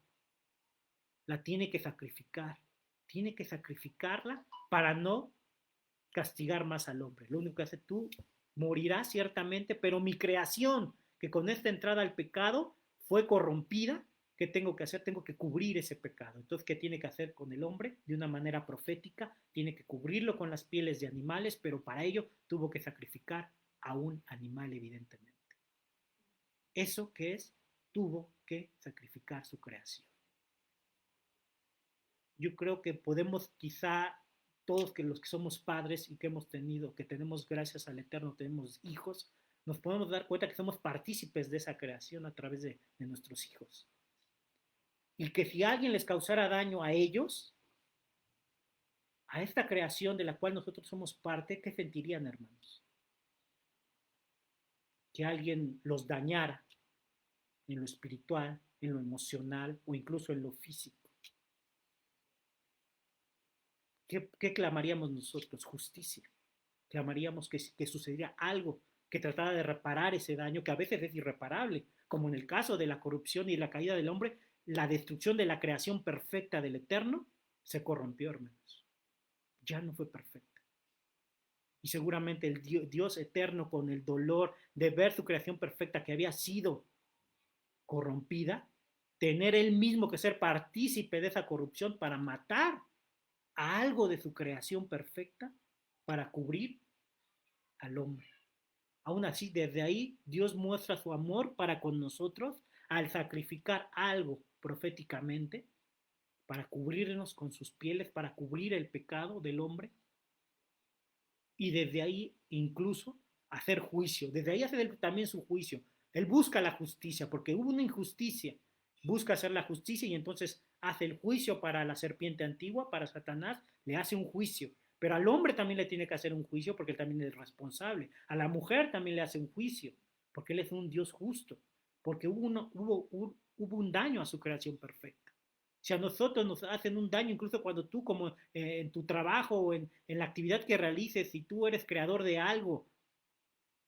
La tiene que sacrificar. Tiene que sacrificarla para no castigar más al hombre. Lo único que hace, tú morirás ciertamente, pero mi creación, que con esta entrada al pecado fue corrompida, ¿qué tengo que hacer? Tengo que cubrir ese pecado. Entonces, ¿qué tiene que hacer con el hombre? De una manera profética, tiene que cubrirlo con las pieles de animales, pero para ello tuvo que sacrificar a un animal, evidentemente. ¿Eso qué es? Tuvo que sacrificar su creación. Yo creo que podemos quizá todos los que somos padres y que hemos tenido, que tenemos gracias al Eterno, tenemos hijos, nos podemos dar cuenta que somos partícipes de esa creación a través de nuestros hijos. Y que si alguien les causara daño a ellos, a esta creación de la cual nosotros somos parte, ¿qué sentirían, hermanos? Que alguien los dañara en lo espiritual, en lo emocional o incluso en lo físico. ¿Qué clamaríamos nosotros? Justicia. Clamaríamos que sucediera algo que tratara de reparar ese daño que a veces es irreparable, como en el caso de la corrupción y la caída del hombre, la destrucción de la creación perfecta del Eterno se corrompió, hermanos. Ya no fue perfecta. Y seguramente el Dios eterno, con el dolor de ver su creación perfecta que había sido corrompida, tener él mismo que ser partícipe de esa corrupción para matar a algo de su creación perfecta para cubrir al hombre. Aún así, desde ahí, Dios muestra su amor para con nosotros al sacrificar algo proféticamente para cubrirnos con sus pieles, para cubrir el pecado del hombre, y desde ahí incluso hacer juicio, desde ahí hace también su juicio. Él busca la justicia, porque hubo una injusticia, busca hacer la justicia y entonces hace el juicio para la serpiente antigua, para Satanás, le hace un juicio. Pero al hombre también le tiene que hacer un juicio porque él también es responsable. A la mujer también le hace un juicio porque él es un Dios justo, porque hubo un daño a su creación perfecta. Si a nosotros nos hacen un daño, incluso cuando tú, como en tu trabajo o en la actividad que realices, si tú eres creador de algo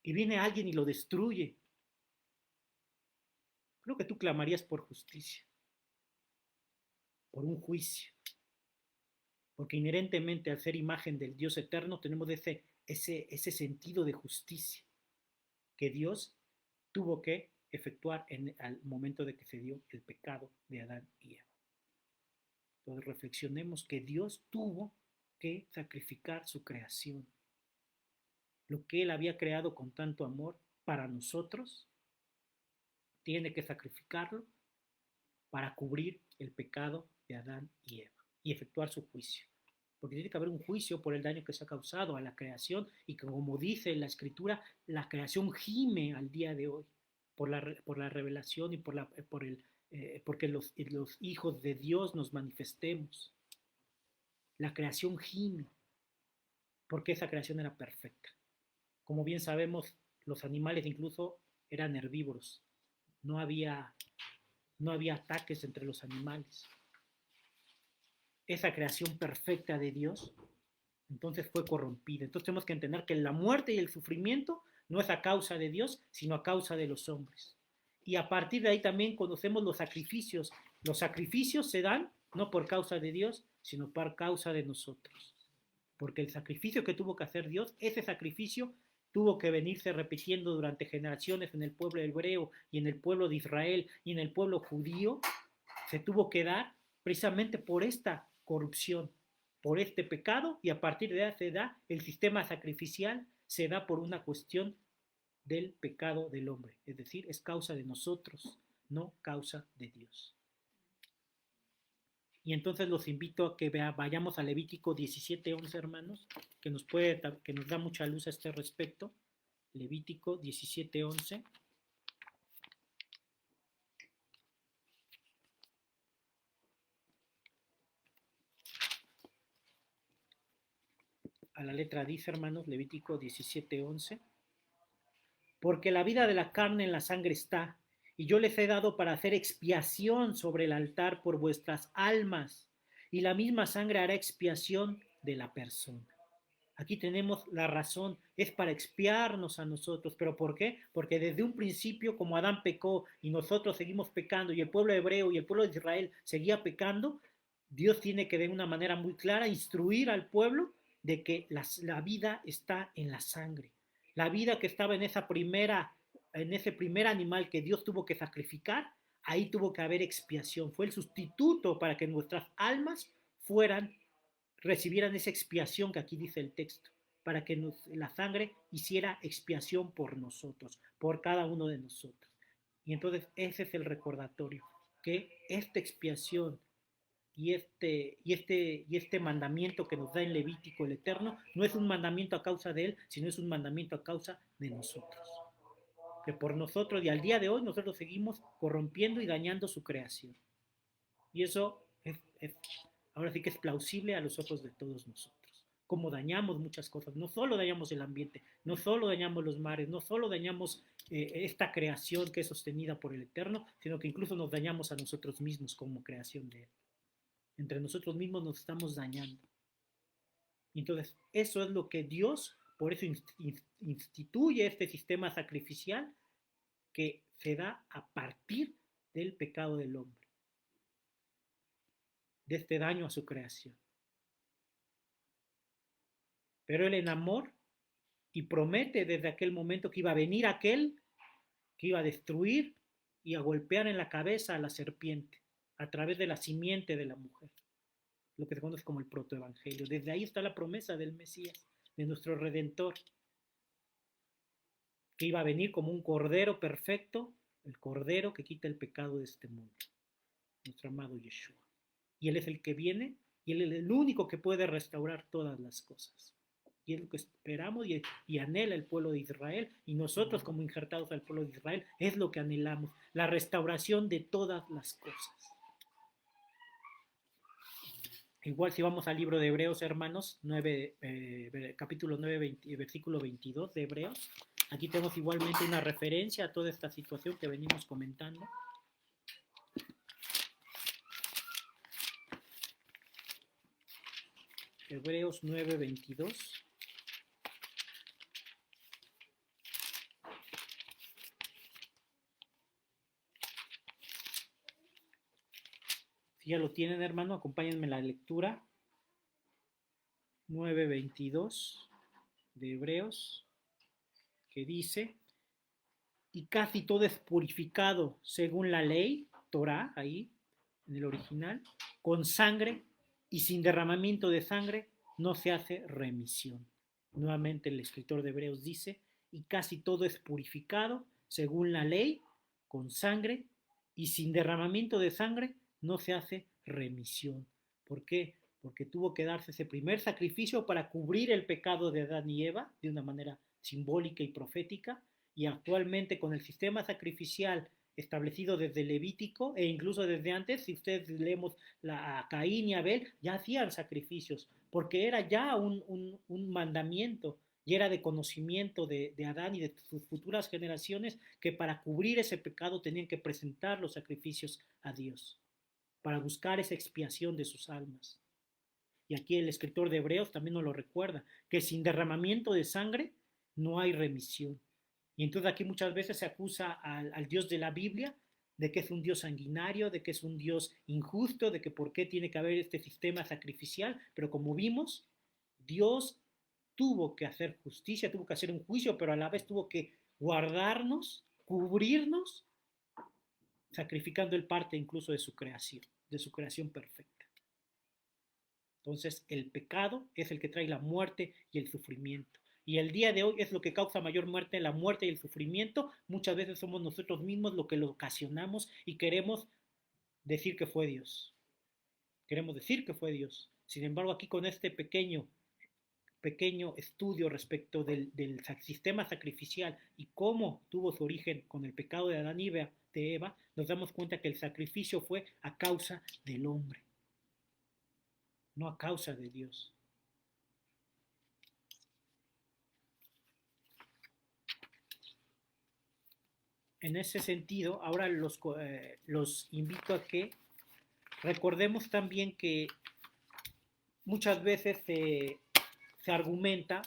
y viene alguien y lo destruye, creo que tú clamarías por justicia, por un juicio, porque inherentemente al ser imagen del Dios eterno tenemos ese sentido de justicia que Dios tuvo que efectuar al momento de que se dio el pecado de Adán y Eva. Entonces reflexionemos que Dios tuvo que sacrificar su creación. Lo que Él había creado con tanto amor para nosotros, tiene que sacrificarlo para cubrir el pecado de Adán y Eva y efectuar su juicio. Porque tiene que haber un juicio por el daño que se ha causado a la creación y que, como dice la Escritura, la creación gime al día de hoy por la revelación y porque los hijos de Dios nos manifestemos. La creación gime porque esa creación era perfecta. Como bien sabemos, los animales incluso eran herbívoros. No había ataques entre los animales. Esa creación perfecta de Dios, entonces fue corrompida. Entonces tenemos que entender que la muerte y el sufrimiento no es a causa de Dios, sino a causa de los hombres. Y a partir de ahí también conocemos los sacrificios. Los sacrificios se dan no por causa de Dios, sino por causa de nosotros. Porque el sacrificio que tuvo que hacer Dios, ese sacrificio tuvo que venirse repitiendo durante generaciones en el pueblo hebreo y en el pueblo de Israel y en el pueblo judío, se tuvo que dar precisamente por esta corrupción, por este pecado, y a partir de ahí se da el sistema sacrificial, se da por una cuestión del pecado del hombre, es decir, es causa de nosotros, no causa de Dios. Y entonces los invito a que vayamos a Levítico 17:11, hermanos, que nos da mucha luz a este respecto. Levítico 17:11. A la letra dice, hermanos, Levítico 17:11. Porque la vida de la carne en la sangre está, y yo les he dado para hacer expiación sobre el altar por vuestras almas, y la misma sangre hará expiación de la persona. Aquí tenemos la razón, es para expiarnos a nosotros. ¿Pero por qué? Porque desde un principio, como Adán pecó y nosotros seguimos pecando, y el pueblo hebreo y el pueblo de Israel seguía pecando, Dios tiene que de una manera muy clara instruir al pueblo de que la vida está en la sangre. La vida que estaba en ese primer animal que Dios tuvo que sacrificar, ahí tuvo que haber expiación. Fue el sustituto para que nuestras almas recibieran esa expiación que aquí dice el texto, para que la sangre hiciera expiación por nosotros, por cada uno de nosotros. Y entonces ese es el recordatorio, que esta expiación y este mandamiento que nos da en Levítico el Eterno no es un mandamiento a causa de él, sino es un mandamiento a causa de nosotros. Que por nosotros y al día de hoy nosotros seguimos corrompiendo y dañando su creación. Y eso ahora sí que es plausible a los ojos de todos nosotros. Como dañamos muchas cosas, no solo dañamos el ambiente, no solo dañamos los mares, no solo dañamos esta creación que es sostenida por el Eterno, sino que incluso nos dañamos a nosotros mismos como creación de él. Entre nosotros mismos nos estamos dañando. Entonces, eso es lo que Dios, por eso instituye este sistema sacrificial que se da a partir del pecado del hombre, de este daño a su creación. Pero Él en amor y promete desde aquel momento que iba a venir aquel que iba a destruir y a golpear en la cabeza a la serpiente a través de la simiente de la mujer, lo que se conoce como el protoevangelio. Desde ahí está la promesa del Mesías, de nuestro Redentor, que iba a venir como un cordero perfecto, el cordero que quita el pecado de este mundo, nuestro amado Yeshua. y Él es el que viene y Él es el único que puede restaurar todas las cosas. Y es lo que esperamos y anhela el pueblo de Israel, y nosotros como injertados al pueblo de Israel es lo que anhelamos, la restauración de todas las cosas. Igual si vamos al libro de Hebreos, hermanos, capítulo 9, versículo 22 de Hebreos, aquí tenemos igualmente una referencia a toda esta situación que venimos comentando. Hebreos 9, 22. Si ya lo tienen, hermano, acompáñenme en la lectura. 9:22 de Hebreos, que dice, y casi todo es purificado según la ley, Torah, ahí, en el original, con sangre, y sin derramamiento de sangre no se hace remisión. Nuevamente el escritor de Hebreos dice, y casi todo es purificado según la ley, con sangre, y sin derramamiento de sangre no se hace remisión. ¿Por qué? Porque tuvo que darse ese primer sacrificio para cubrir el pecado de Adán y Eva de una manera simbólica y profética, y actualmente con el sistema sacrificial establecido desde Levítico e incluso desde antes, si ustedes leemos a Caín y Abel, ya hacían sacrificios, porque era ya un mandamiento y era de conocimiento de Adán y de sus futuras generaciones que para cubrir ese pecado tenían que presentar los sacrificios a Dios, para buscar esa expiación de sus almas. Y aquí el escritor de Hebreos también nos lo recuerda, que sin derramamiento de sangre no hay remisión. Y entonces aquí muchas veces se acusa al Dios de la Biblia de que es un Dios sanguinario, de que es un Dios injusto, de que por qué tiene que haber este sistema sacrificial, pero como vimos, Dios tuvo que hacer justicia, tuvo que hacer un juicio, pero a la vez tuvo que guardarnos, cubrirnos, sacrificando el parte incluso de su creación perfecta. Entonces, el pecado es el que trae la muerte y el sufrimiento. Y el día de hoy es lo que causa mayor muerte, la muerte y el sufrimiento. Muchas veces somos nosotros mismos lo que lo ocasionamos y queremos decir que fue Dios. Queremos decir que fue Dios. Sin embargo, aquí con este pequeño estudio respecto del sistema sacrificial y cómo tuvo su origen con el pecado de Adán y de Eva, nos damos cuenta que el sacrificio fue a causa del hombre, no a causa de Dios. En ese sentido, ahora los invito a que recordemos también que muchas veces se argumenta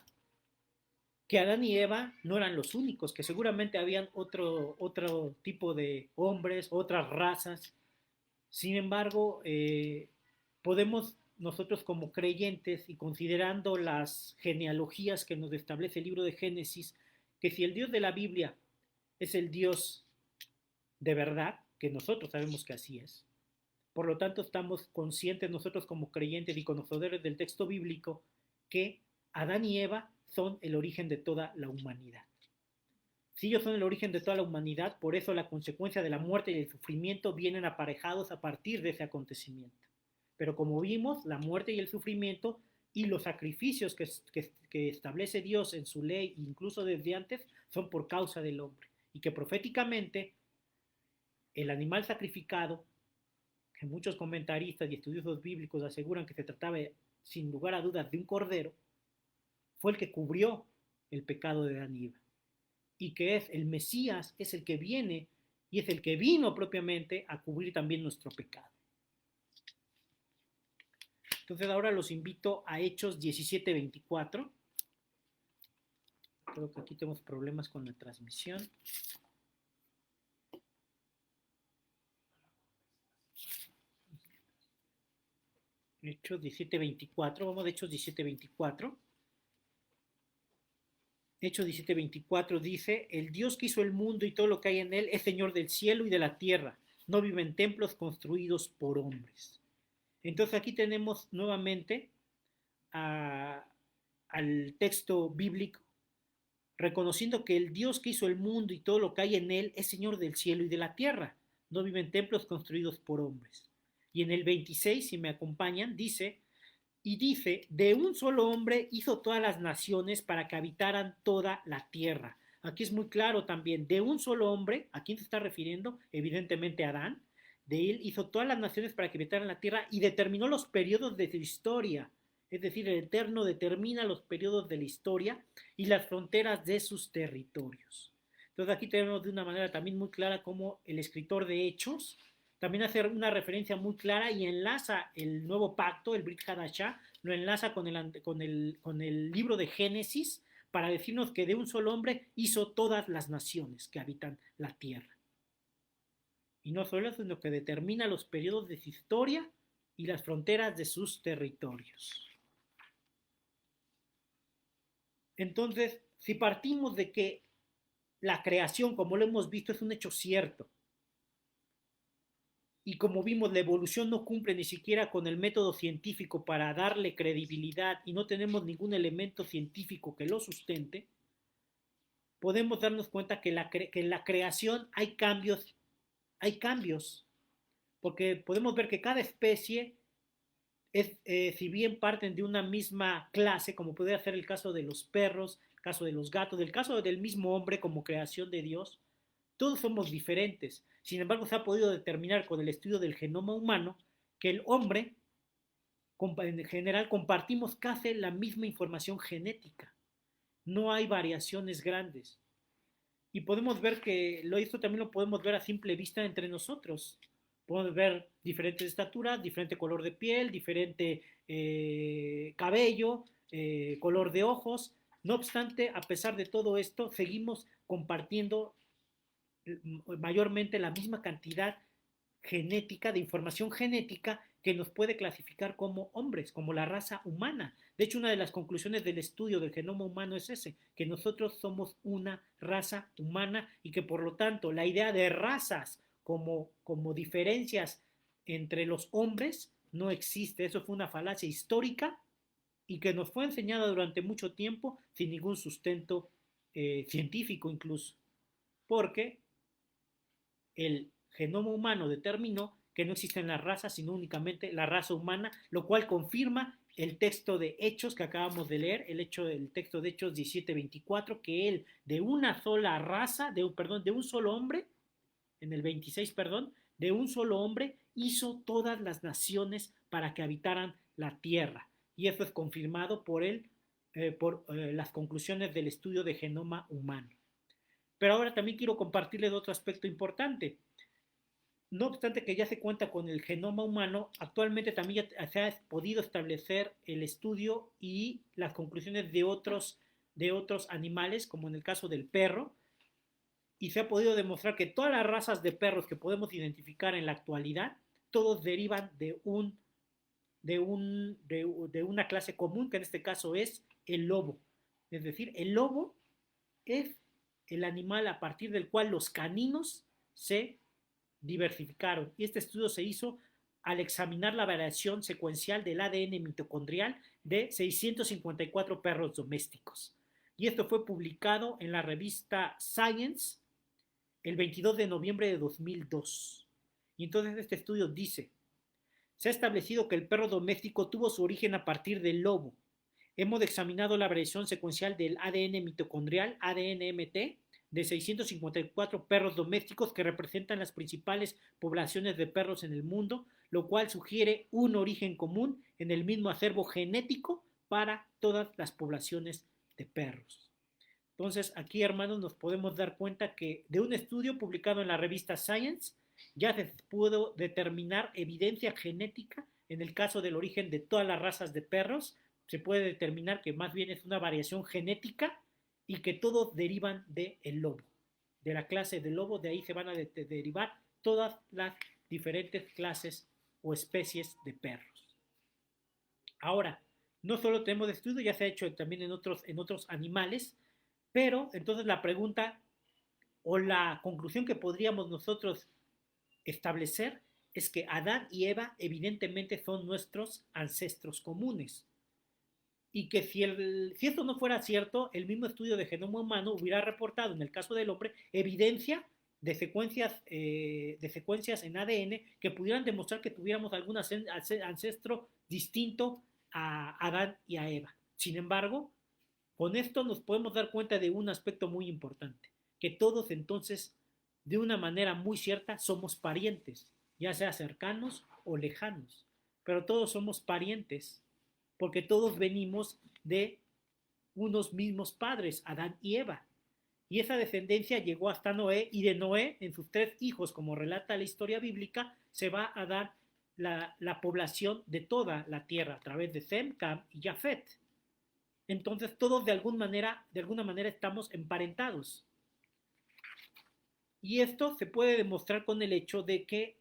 que Adán y Eva no eran los únicos, que seguramente habían otro tipo de hombres, otras razas. Sin embargo, podemos nosotros como creyentes y considerando las genealogías que nos establece el libro de Génesis, que si el Dios de la Biblia es el Dios de verdad, que nosotros sabemos que así es, por lo tanto estamos conscientes nosotros como creyentes y conocedores del texto bíblico que Adán y Eva son el origen de toda la humanidad. Si ellos son el origen de toda la humanidad, por eso la consecuencia de la muerte y el sufrimiento vienen aparejados a partir de ese acontecimiento. Pero como vimos, la muerte y el sufrimiento y los sacrificios que establece Dios en su ley, incluso desde antes, son por causa del hombre. Y que proféticamente el animal sacrificado, que muchos comentaristas y estudiosos bíblicos aseguran que se trataba sin lugar a dudas de un cordero, fue el que cubrió el pecado de Adán y Eva. Y que es el Mesías, es el que viene y es el que vino propiamente a cubrir también nuestro pecado. Entonces ahora los invito a Hechos 17:24. Creo que aquí tenemos problemas con la transmisión. Hechos 17:24, vamos a Hechos 17:24. Hechos 17:24 dice, el Dios que hizo el mundo y todo lo que hay en él es Señor del cielo y de la tierra, no vive en templos construidos por hombres. Entonces aquí tenemos nuevamente al texto bíblico, reconociendo que el Dios que hizo el mundo y todo lo que hay en él es Señor del cielo y de la tierra, no vive en templos construidos por hombres. Y en el 26, si me acompañan, dice, de un solo hombre hizo todas las naciones para que habitaran toda la tierra. Aquí es muy claro también, de un solo hombre, ¿a quién se está refiriendo? Evidentemente a Adán. De él hizo todas las naciones para que habitaran la tierra y determinó los periodos de su historia. Es decir, el Eterno determina los periodos de la historia y las fronteras de sus territorios. Entonces aquí tenemos de una manera también muy clara cómo el escritor de Hechos también hace una referencia muy clara y enlaza el nuevo pacto, el Brit Hadashah, lo enlaza con el libro de Génesis para decirnos que de un solo hombre hizo todas las naciones que habitan la tierra. Y no solo eso, sino que determina los periodos de su historia y las fronteras de sus territorios. Entonces, si partimos de que la creación, como lo hemos visto, es un hecho cierto, y como vimos, la evolución no cumple ni siquiera con el método científico para darle credibilidad y no tenemos ningún elemento científico que lo sustente, podemos darnos cuenta que en la creación hay cambios, porque podemos ver que cada especie si bien parten de una misma clase, como puede ser el caso de los perros, el caso de los gatos, el caso del mismo hombre como creación de Dios, todos somos diferentes. Sin embargo, se ha podido determinar con el estudio del genoma humano que el hombre, en general, compartimos casi la misma información genética. No hay variaciones grandes. Y podemos ver que esto también lo podemos ver a simple vista entre nosotros. Podemos ver diferentes estaturas, diferente color de piel, diferente cabello, color de ojos. No obstante, a pesar de todo esto, seguimos compartiendo mayormente la misma cantidad genética, de información genética que nos puede clasificar como hombres, como la raza humana. De hecho, una de las conclusiones del estudio del genoma humano es que nosotros somos una raza humana y que por lo tanto la idea de razas como diferencias entre los hombres no existe. Eso fue una falacia histórica y que nos fue enseñada durante mucho tiempo sin ningún sustento científico incluso, porque el genoma humano determinó que no existen las razas, sino únicamente la raza humana, lo cual confirma el texto de Hechos que acabamos de leer, el texto de Hechos 17:24, que él de una sola raza, de un solo hombre, en el 26, perdón, de un solo hombre hizo todas las naciones para que habitaran la tierra. Y eso es confirmado por las conclusiones del estudio de genoma humano. Pero ahora también quiero compartirles otro aspecto importante. No obstante que ya se cuenta con el genoma humano, actualmente también ya se ha podido establecer el estudio y las conclusiones de otros animales, como en el caso del perro, y se ha podido demostrar que todas las razas de perros que podemos identificar en la actualidad, todos derivan de una clase común, que en este caso es el lobo. Es decir, el lobo es el animal a partir del cual los caninos se diversificaron. Y este estudio se hizo al examinar la variación secuencial del ADN mitocondrial de 654 perros domésticos. Y esto fue publicado en la revista Science el 22 de noviembre de 2002. Y entonces este estudio dice, se ha establecido que el perro doméstico tuvo su origen a partir del lobo. Hemos examinado la variación secuencial del ADN mitocondrial, ADN-MT, de 654 perros domésticos que representan las principales poblaciones de perros en el mundo, lo cual sugiere un origen común en el mismo acervo genético para todas las poblaciones de perros. Entonces, aquí, hermanos, nos podemos dar cuenta que de un estudio publicado en la revista Science ya se pudo determinar evidencia genética en el caso del origen de todas las razas de perros. Se puede determinar que más bien es una variación genética y que todos derivan del lobo, de la clase del lobo. De ahí se van a derivar todas las diferentes clases o especies de perros. Ahora, no solo tenemos estudios, ya se ha hecho también en otros animales, pero entonces la pregunta o la conclusión que podríamos nosotros establecer es que Adán y Eva evidentemente son nuestros ancestros comunes. Y que si esto no fuera cierto, el mismo estudio de genoma humano hubiera reportado, en el caso del hombre, evidencia de secuencias en ADN que pudieran demostrar que tuviéramos algún ancestro distinto a Adán y a Eva. Sin embargo, con esto nos podemos dar cuenta de un aspecto muy importante, que todos entonces, de una manera muy cierta, somos parientes, ya sea cercanos o lejanos, pero todos somos parientes, porque todos venimos de unos mismos padres, Adán y Eva. Y esa descendencia llegó hasta Noé, y de Noé, en sus 3 hijos, como relata la historia bíblica, se va a dar la población de toda la tierra a través de Sem, Cam y Jafet. Entonces todos de alguna manera estamos emparentados. Y esto se puede demostrar con el hecho de que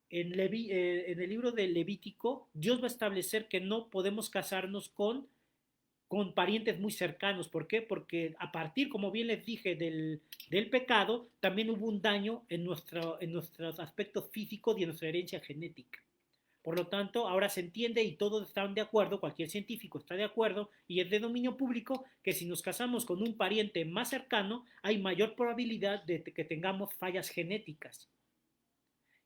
en el libro de Levítico, Dios va a establecer que no podemos casarnos con parientes muy cercanos. ¿Por qué? Porque a partir, como bien les dije, del pecado, también hubo un daño en nuestros aspectos físicos y en nuestra herencia genética. Por lo tanto, ahora se entiende y todos están de acuerdo, cualquier científico está de acuerdo, y es de dominio público, que si nos casamos con un pariente más cercano, hay mayor probabilidad de que tengamos fallas genéticas.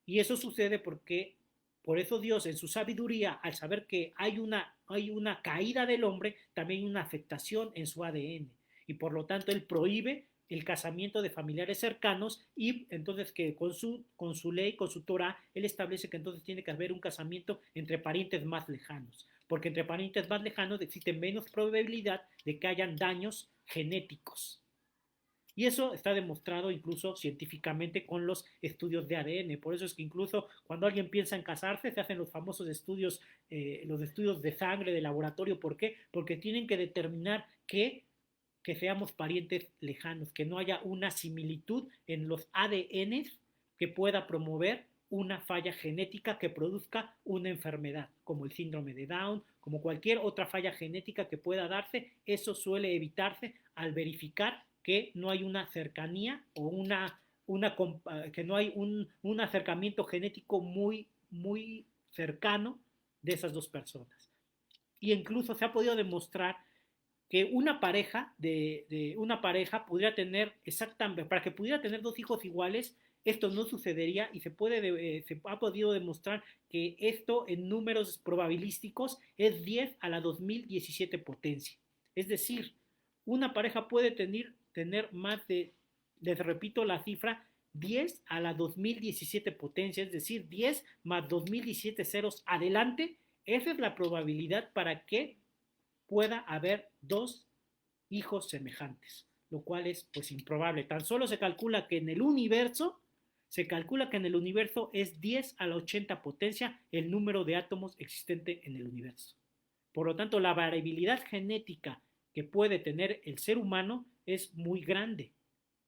Y eso sucede porque, por eso Dios en su sabiduría, al saber que hay una caída del hombre, también hay una afectación en su ADN. Y por lo tanto Él prohíbe el casamiento de familiares cercanos, y entonces que con su ley, con su Torah, Él establece que entonces tiene que haber un casamiento entre parientes más lejanos. Porque entre parientes más lejanos existe menos probabilidad de que hayan daños genéticos. Y eso está demostrado incluso científicamente con los estudios de ADN. Por eso es que incluso cuando alguien piensa en casarse, se hacen los famosos estudios, los estudios de sangre, de laboratorio. ¿Por qué? Porque tienen que determinar que seamos parientes lejanos, que no haya una similitud en los ADNs que pueda promover una falla genética que produzca una enfermedad, como el síndrome de Down, como cualquier otra falla genética que pueda darse. Eso suele evitarse al verificar que no hay una cercanía o que no hay un acercamiento genético muy, muy cercano de esas dos personas. Y incluso se ha podido demostrar que una pareja pudiera tener exactamente, para que pudiera tener 2 hijos iguales, esto no sucedería, y se ha podido demostrar que esto en números probabilísticos es 10 a la 2017 potencia. Es decir, una pareja puede tener más de, les repito la cifra, 10 a la 2017 potencia, es decir, 10 más 2017 ceros adelante. Esa es la probabilidad para que pueda haber 2 hijos semejantes, lo cual es pues improbable. Tan solo se calcula que en el universo es 10 a la 80 potencia el número de átomos existente en el universo. Por lo tanto, la variabilidad genética que puede tener el ser humano es muy grande.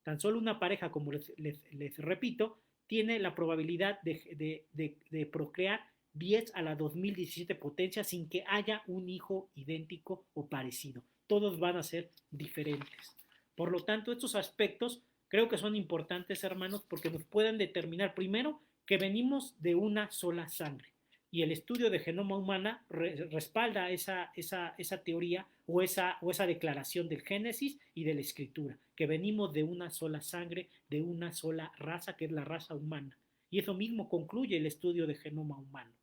Tan solo una pareja, como les repito, tiene la probabilidad de procrear 10 a la 2017 potencia sin que haya un hijo idéntico o parecido. Todos van a ser diferentes. Por lo tanto, estos aspectos creo que son importantes, hermanos, porque nos pueden determinar primero que venimos de una sola sangre. Y el estudio de genoma humana respalda esa teoría o esa declaración del Génesis y de la Escritura, que venimos de una sola sangre, de una sola raza, que es la raza humana. Y eso mismo concluye el estudio de genoma humano,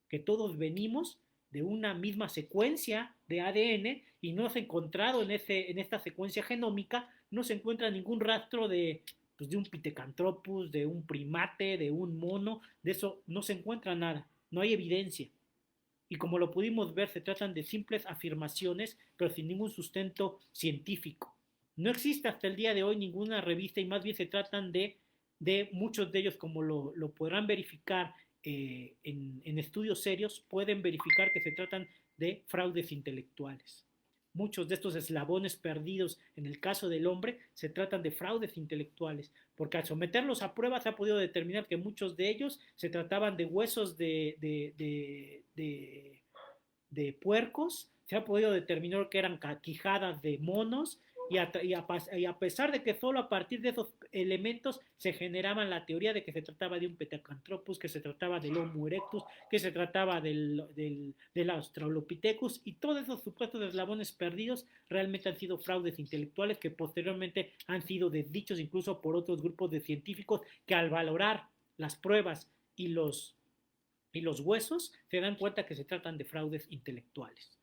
que todos venimos de una misma secuencia de ADN, y no se ha encontrado en esta secuencia genómica, no se encuentra ningún rastro de un Pithecanthropus, de un primate, de un mono, de eso no se encuentra nada, no hay evidencia. Y como lo pudimos ver, se tratan de simples afirmaciones, pero sin ningún sustento científico. No existe hasta el día de hoy ninguna revista, y más bien se tratan de muchos de ellos, como lo podrán verificar en estudios serios, pueden verificar que se tratan de fraudes intelectuales. Muchos de estos eslabones perdidos en el caso del hombre se tratan de fraudes intelectuales, porque al someterlos a pruebas se ha podido determinar que muchos de ellos se trataban de huesos de puercos, se ha podido determinar que eran quijadas de monos y a pesar de que solo a partir de esos elementos se generaban la teoría de que se trataba de un Pithecanthropus, que se trataba del Homo erectus, que se trataba del Australopithecus, y todos esos supuestos eslabones perdidos realmente han sido fraudes intelectuales que posteriormente han sido desdichos incluso por otros grupos de científicos que al valorar las pruebas y los huesos se dan cuenta que se tratan de fraudes intelectuales.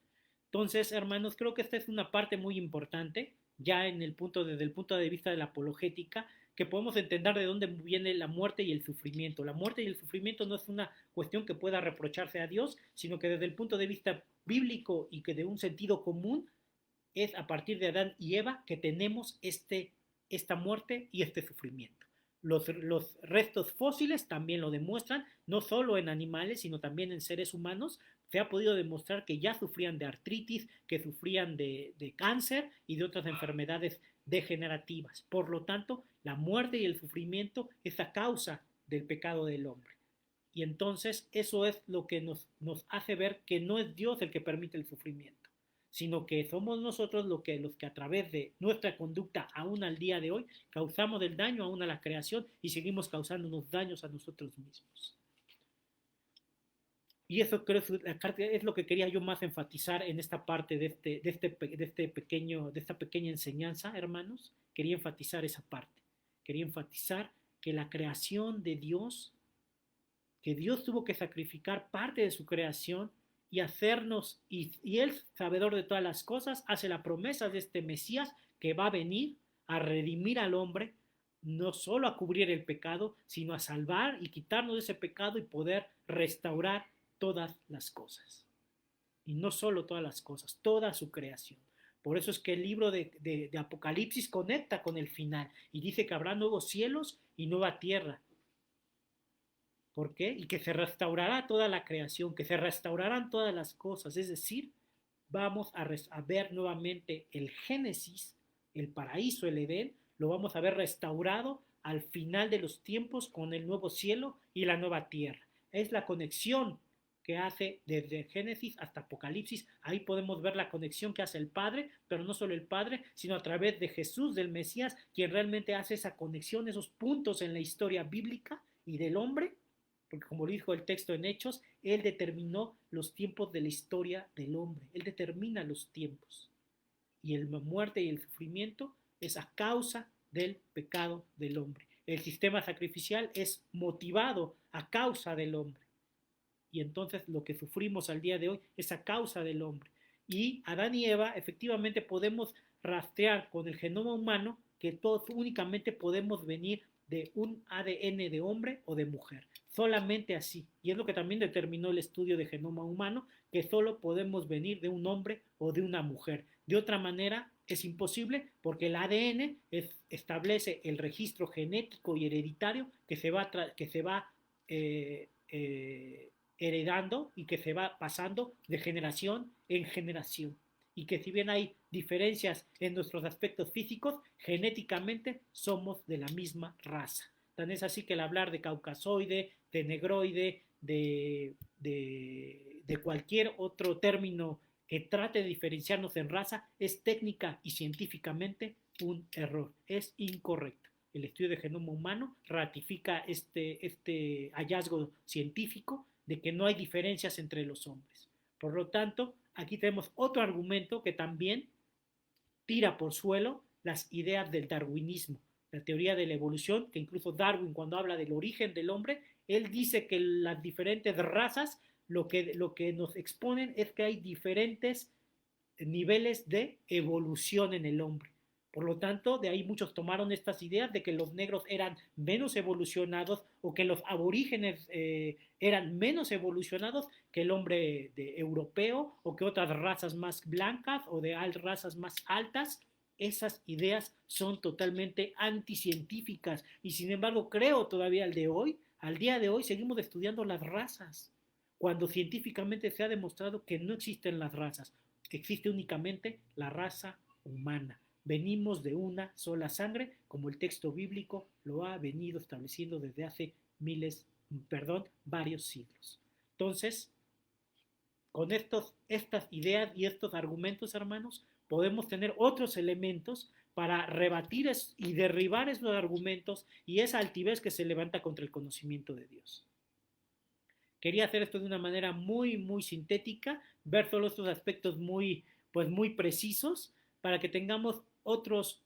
Entonces, hermanos, creo que esta es una parte muy importante, ya desde el punto de vista de la apologética, que podemos entender de dónde viene la muerte y el sufrimiento. La muerte y el sufrimiento no es una cuestión que pueda reprocharse a Dios, sino que desde el punto de vista bíblico y que de un sentido común, es a partir de Adán y Eva que tenemos esta muerte y este sufrimiento. Los restos fósiles también lo demuestran, no solo en animales, sino también en seres humanos. Se ha podido demostrar que ya sufrían de artritis, que sufrían de cáncer y de otras enfermedades degenerativas. Por lo tanto, la muerte y el sufrimiento es a causa del pecado del hombre. Y entonces eso es lo que nos hace ver que no es Dios el que permite el sufrimiento, sino que somos nosotros los que a través de nuestra conducta aún al día de hoy causamos el daño aún a la creación y seguimos causándonos daños a nosotros mismos. Y eso creo es lo que quería yo más enfatizar en esta parte de esta pequeña enseñanza, hermanos. Quería enfatizar esa parte. Quería enfatizar que la creación de Dios, que Dios tuvo que sacrificar parte de su creación y hacernos, y Él, sabedor de todas las cosas, hace la promesa de este Mesías que va a venir a redimir al hombre, no solo a cubrir el pecado, sino a salvar y quitarnos de ese pecado y poder restaurar todas las cosas. Y no solo todas las cosas, toda su creación. Por eso es que el libro de Apocalipsis conecta con el final y dice que habrá nuevos cielos y nueva tierra. ¿Por qué? Y que se restaurará toda la creación, que se restaurarán todas las cosas. Es decir, vamos a ver nuevamente el Génesis, el paraíso, el Edén, lo vamos a ver restaurado al final de los tiempos con el nuevo cielo y la nueva tierra. Es la conexión que hace desde Génesis hasta Apocalipsis. Ahí podemos ver la conexión que hace el Padre, pero no solo el Padre, sino a través de Jesús, del Mesías, quien realmente hace esa conexión, esos puntos en la historia bíblica y del hombre, porque como dijo el texto en Hechos, Él determinó los tiempos de la historia del hombre, Él determina los tiempos. Y la muerte y el sufrimiento es a causa del pecado del hombre. El sistema sacrificial es motivado a causa del hombre. Y entonces lo que sufrimos al día de hoy es a causa del hombre. Y Adán y Eva efectivamente podemos rastrear con el genoma humano que todos únicamente podemos venir de un ADN de hombre o de mujer. Solamente así. Y es lo que también determinó el estudio de genoma humano, que solo podemos venir de un hombre o de una mujer. De otra manera es imposible porque el ADN establece el registro genético y hereditario que se va heredando y que se va pasando de generación en generación. Y que si bien hay diferencias en nuestros aspectos físicos, genéticamente somos de la misma raza. Tan es así que el hablar de caucasoide, de negroide, de cualquier otro término que trate de diferenciarnos en raza es técnica y científicamente un error, es incorrecto. El estudio de genoma humano ratifica este hallazgo científico de que no hay diferencias entre los hombres. Por lo tanto, aquí tenemos otro argumento que también tira por suelo las ideas del darwinismo, la teoría de la evolución, que incluso Darwin, cuando habla del origen del hombre, él dice que las diferentes razas lo que nos exponen es que hay diferentes niveles de evolución en el hombre. Por lo tanto, de ahí muchos tomaron estas ideas de que los negros eran menos evolucionados o que los aborígenes eran menos evolucionados que el hombre europeo o que otras razas más blancas o de razas más altas. Esas ideas son totalmente anticientíficas y sin embargo creo todavía al día de hoy seguimos estudiando las razas, cuando científicamente se ha demostrado que no existen las razas, existe únicamente la raza humana. Venimos de una sola sangre, como el texto bíblico lo ha venido estableciendo desde hace varios siglos. Entonces, con estas ideas y estos argumentos, hermanos, podemos tener otros elementos para rebatir y derribar esos argumentos y esa altivez que se levanta contra el conocimiento de Dios. Quería hacer esto de una manera muy, muy sintética, ver todos estos aspectos muy, pues muy precisos para que tengamos otros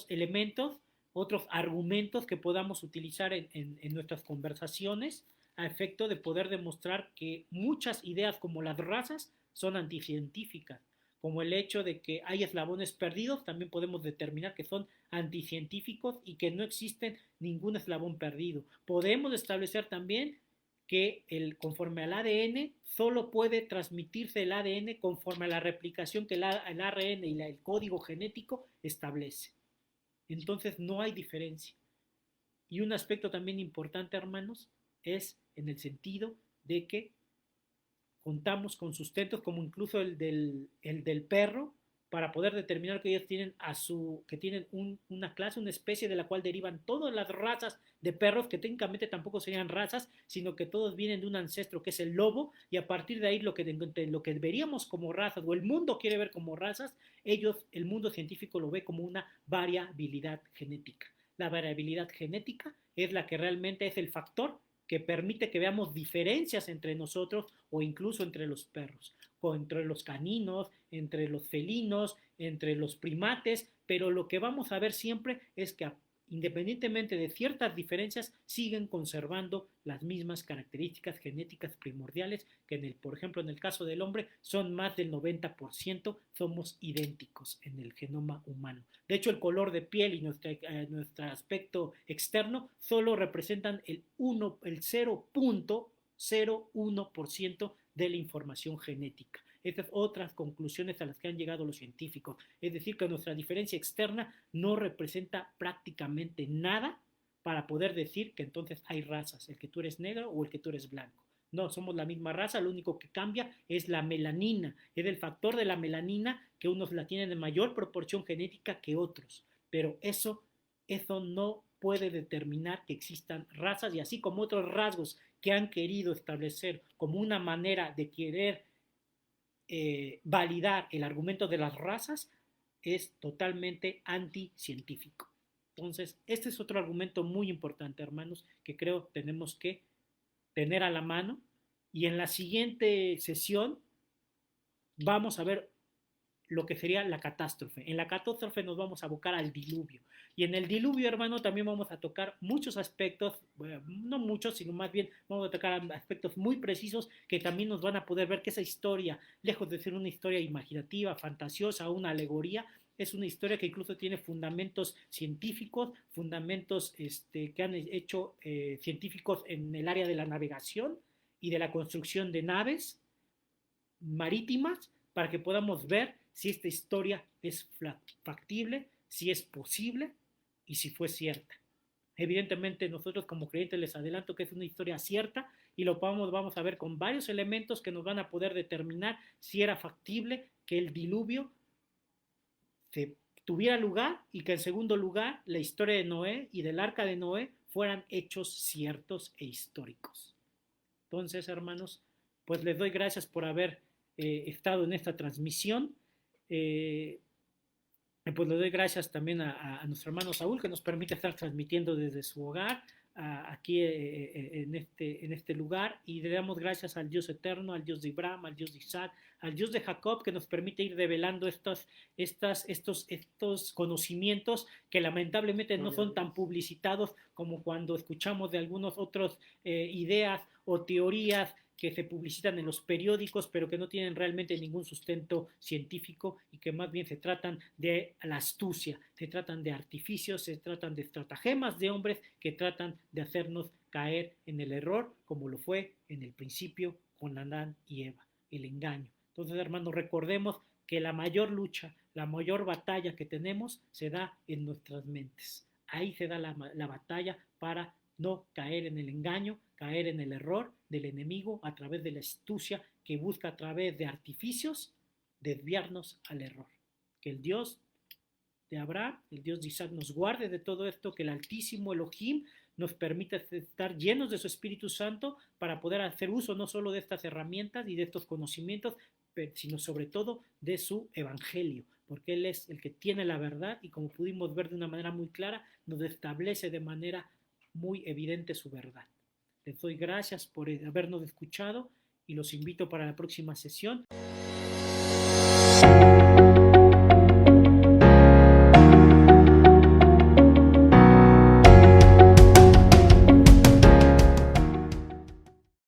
elementos, otros argumentos que podamos utilizar en nuestras conversaciones a efecto de poder demostrar que muchas ideas como las razas son anticientíficas, como el hecho de que hay eslabones perdidos, también podemos determinar que son anticientíficos y que no existen ningún eslabón perdido. Podemos establecer también que conforme al ADN solo puede transmitirse el ADN conforme a la replicación que el ARN y el código genético establece. Entonces no hay diferencia. Y un aspecto también importante, hermanos, es en el sentido de que contamos con sustentos como incluso el del perro para poder determinar que ellos tienen que tienen una clase, una especie de la cual derivan todas las razas de perros, que técnicamente tampoco serían razas, sino que todos vienen de un ancestro que es el lobo, y a partir de ahí lo que veríamos como razas, o el mundo quiere ver como razas, el mundo científico lo ve como una variabilidad genética. La variabilidad genética es la que realmente es el factor que permite que veamos diferencias entre nosotros o incluso entre los perros, o entre los caninos, entre los felinos, entre los primates, pero lo que vamos a ver siempre es que independientemente de ciertas diferencias, siguen conservando las mismas características genéticas primordiales que, por ejemplo, en el caso del hombre, son más del 90%, somos idénticos en el genoma humano. De hecho, el color de piel y nuestro aspecto externo solo representan el 0.01% de la información genética. Estas otras conclusiones a las que han llegado los científicos. Es decir, que nuestra diferencia externa no representa prácticamente nada para poder decir que entonces hay razas, el que tú eres negro o el que tú eres blanco. No, somos la misma raza, lo único que cambia es la melanina, es el factor de la melanina que unos la tienen en mayor proporción genética que otros, pero eso no puede determinar que existan razas, y así como otros rasgos que han querido establecer como una manera de querer validar el argumento de las razas, es totalmente anticientífico. Entonces, este es otro argumento muy importante, hermanos, que creo tenemos que tener a la mano, y en la siguiente sesión vamos a ver lo que sería la catástrofe. En la catástrofe nos vamos a abocar al diluvio. Y en el diluvio, hermano, también vamos a tocar muchos aspectos, bueno, no muchos, sino más bien vamos a tocar aspectos muy precisos que también nos van a poder ver que esa historia, lejos de ser una historia imaginativa, fantasiosa, una alegoría, es una historia que incluso tiene fundamentos científicos, fundamentos que han hecho científicos en el área de la navegación y de la construcción de naves marítimas, para que podamos ver si esta historia es factible, si es posible y si fue cierta. Evidentemente nosotros como creyentes les adelanto que es una historia cierta, y lo vamos a ver con varios elementos que nos van a poder determinar si era factible que el diluvio tuviera lugar, y que en segundo lugar la historia de Noé y del arca de Noé fueran hechos ciertos e históricos. Entonces, hermanos, pues les doy gracias por haber estado en esta transmisión. Pues le doy gracias también a nuestro hermano Saúl, que nos permite estar transmitiendo desde su hogar aquí en este lugar, y le damos gracias al Dios eterno, al Dios de Abraham, al Dios de Isaac, al Dios de Jacob, que nos permite ir revelando estos conocimientos que lamentablemente no son tan publicitados como cuando escuchamos de algunas otras ideas o teorías que se publicitan en los periódicos, pero que no tienen realmente ningún sustento científico, y que más bien se tratan de la astucia, se tratan de artificios, se tratan de estratagemas de hombres que tratan de hacernos caer en el error, como lo fue en el principio con Adán y Eva, el engaño. Entonces, hermanos, recordemos que la mayor lucha, la mayor batalla que tenemos se da en nuestras mentes. Ahí se da la batalla para no caer en el engaño, caer en el error del enemigo a través de la astucia que busca a través de artificios desviarnos al error. Que el Dios de Abraham, el Dios de Isaac, nos guarde de todo esto, que el Altísimo Elohim nos permita estar llenos de su Espíritu Santo para poder hacer uso no solo de estas herramientas y de estos conocimientos, sino sobre todo de su Evangelio, porque Él es el que tiene la verdad y como pudimos ver de una manera muy clara, nos establece de manera muy evidente su verdad. Les doy gracias por habernos escuchado y los invito para la próxima sesión.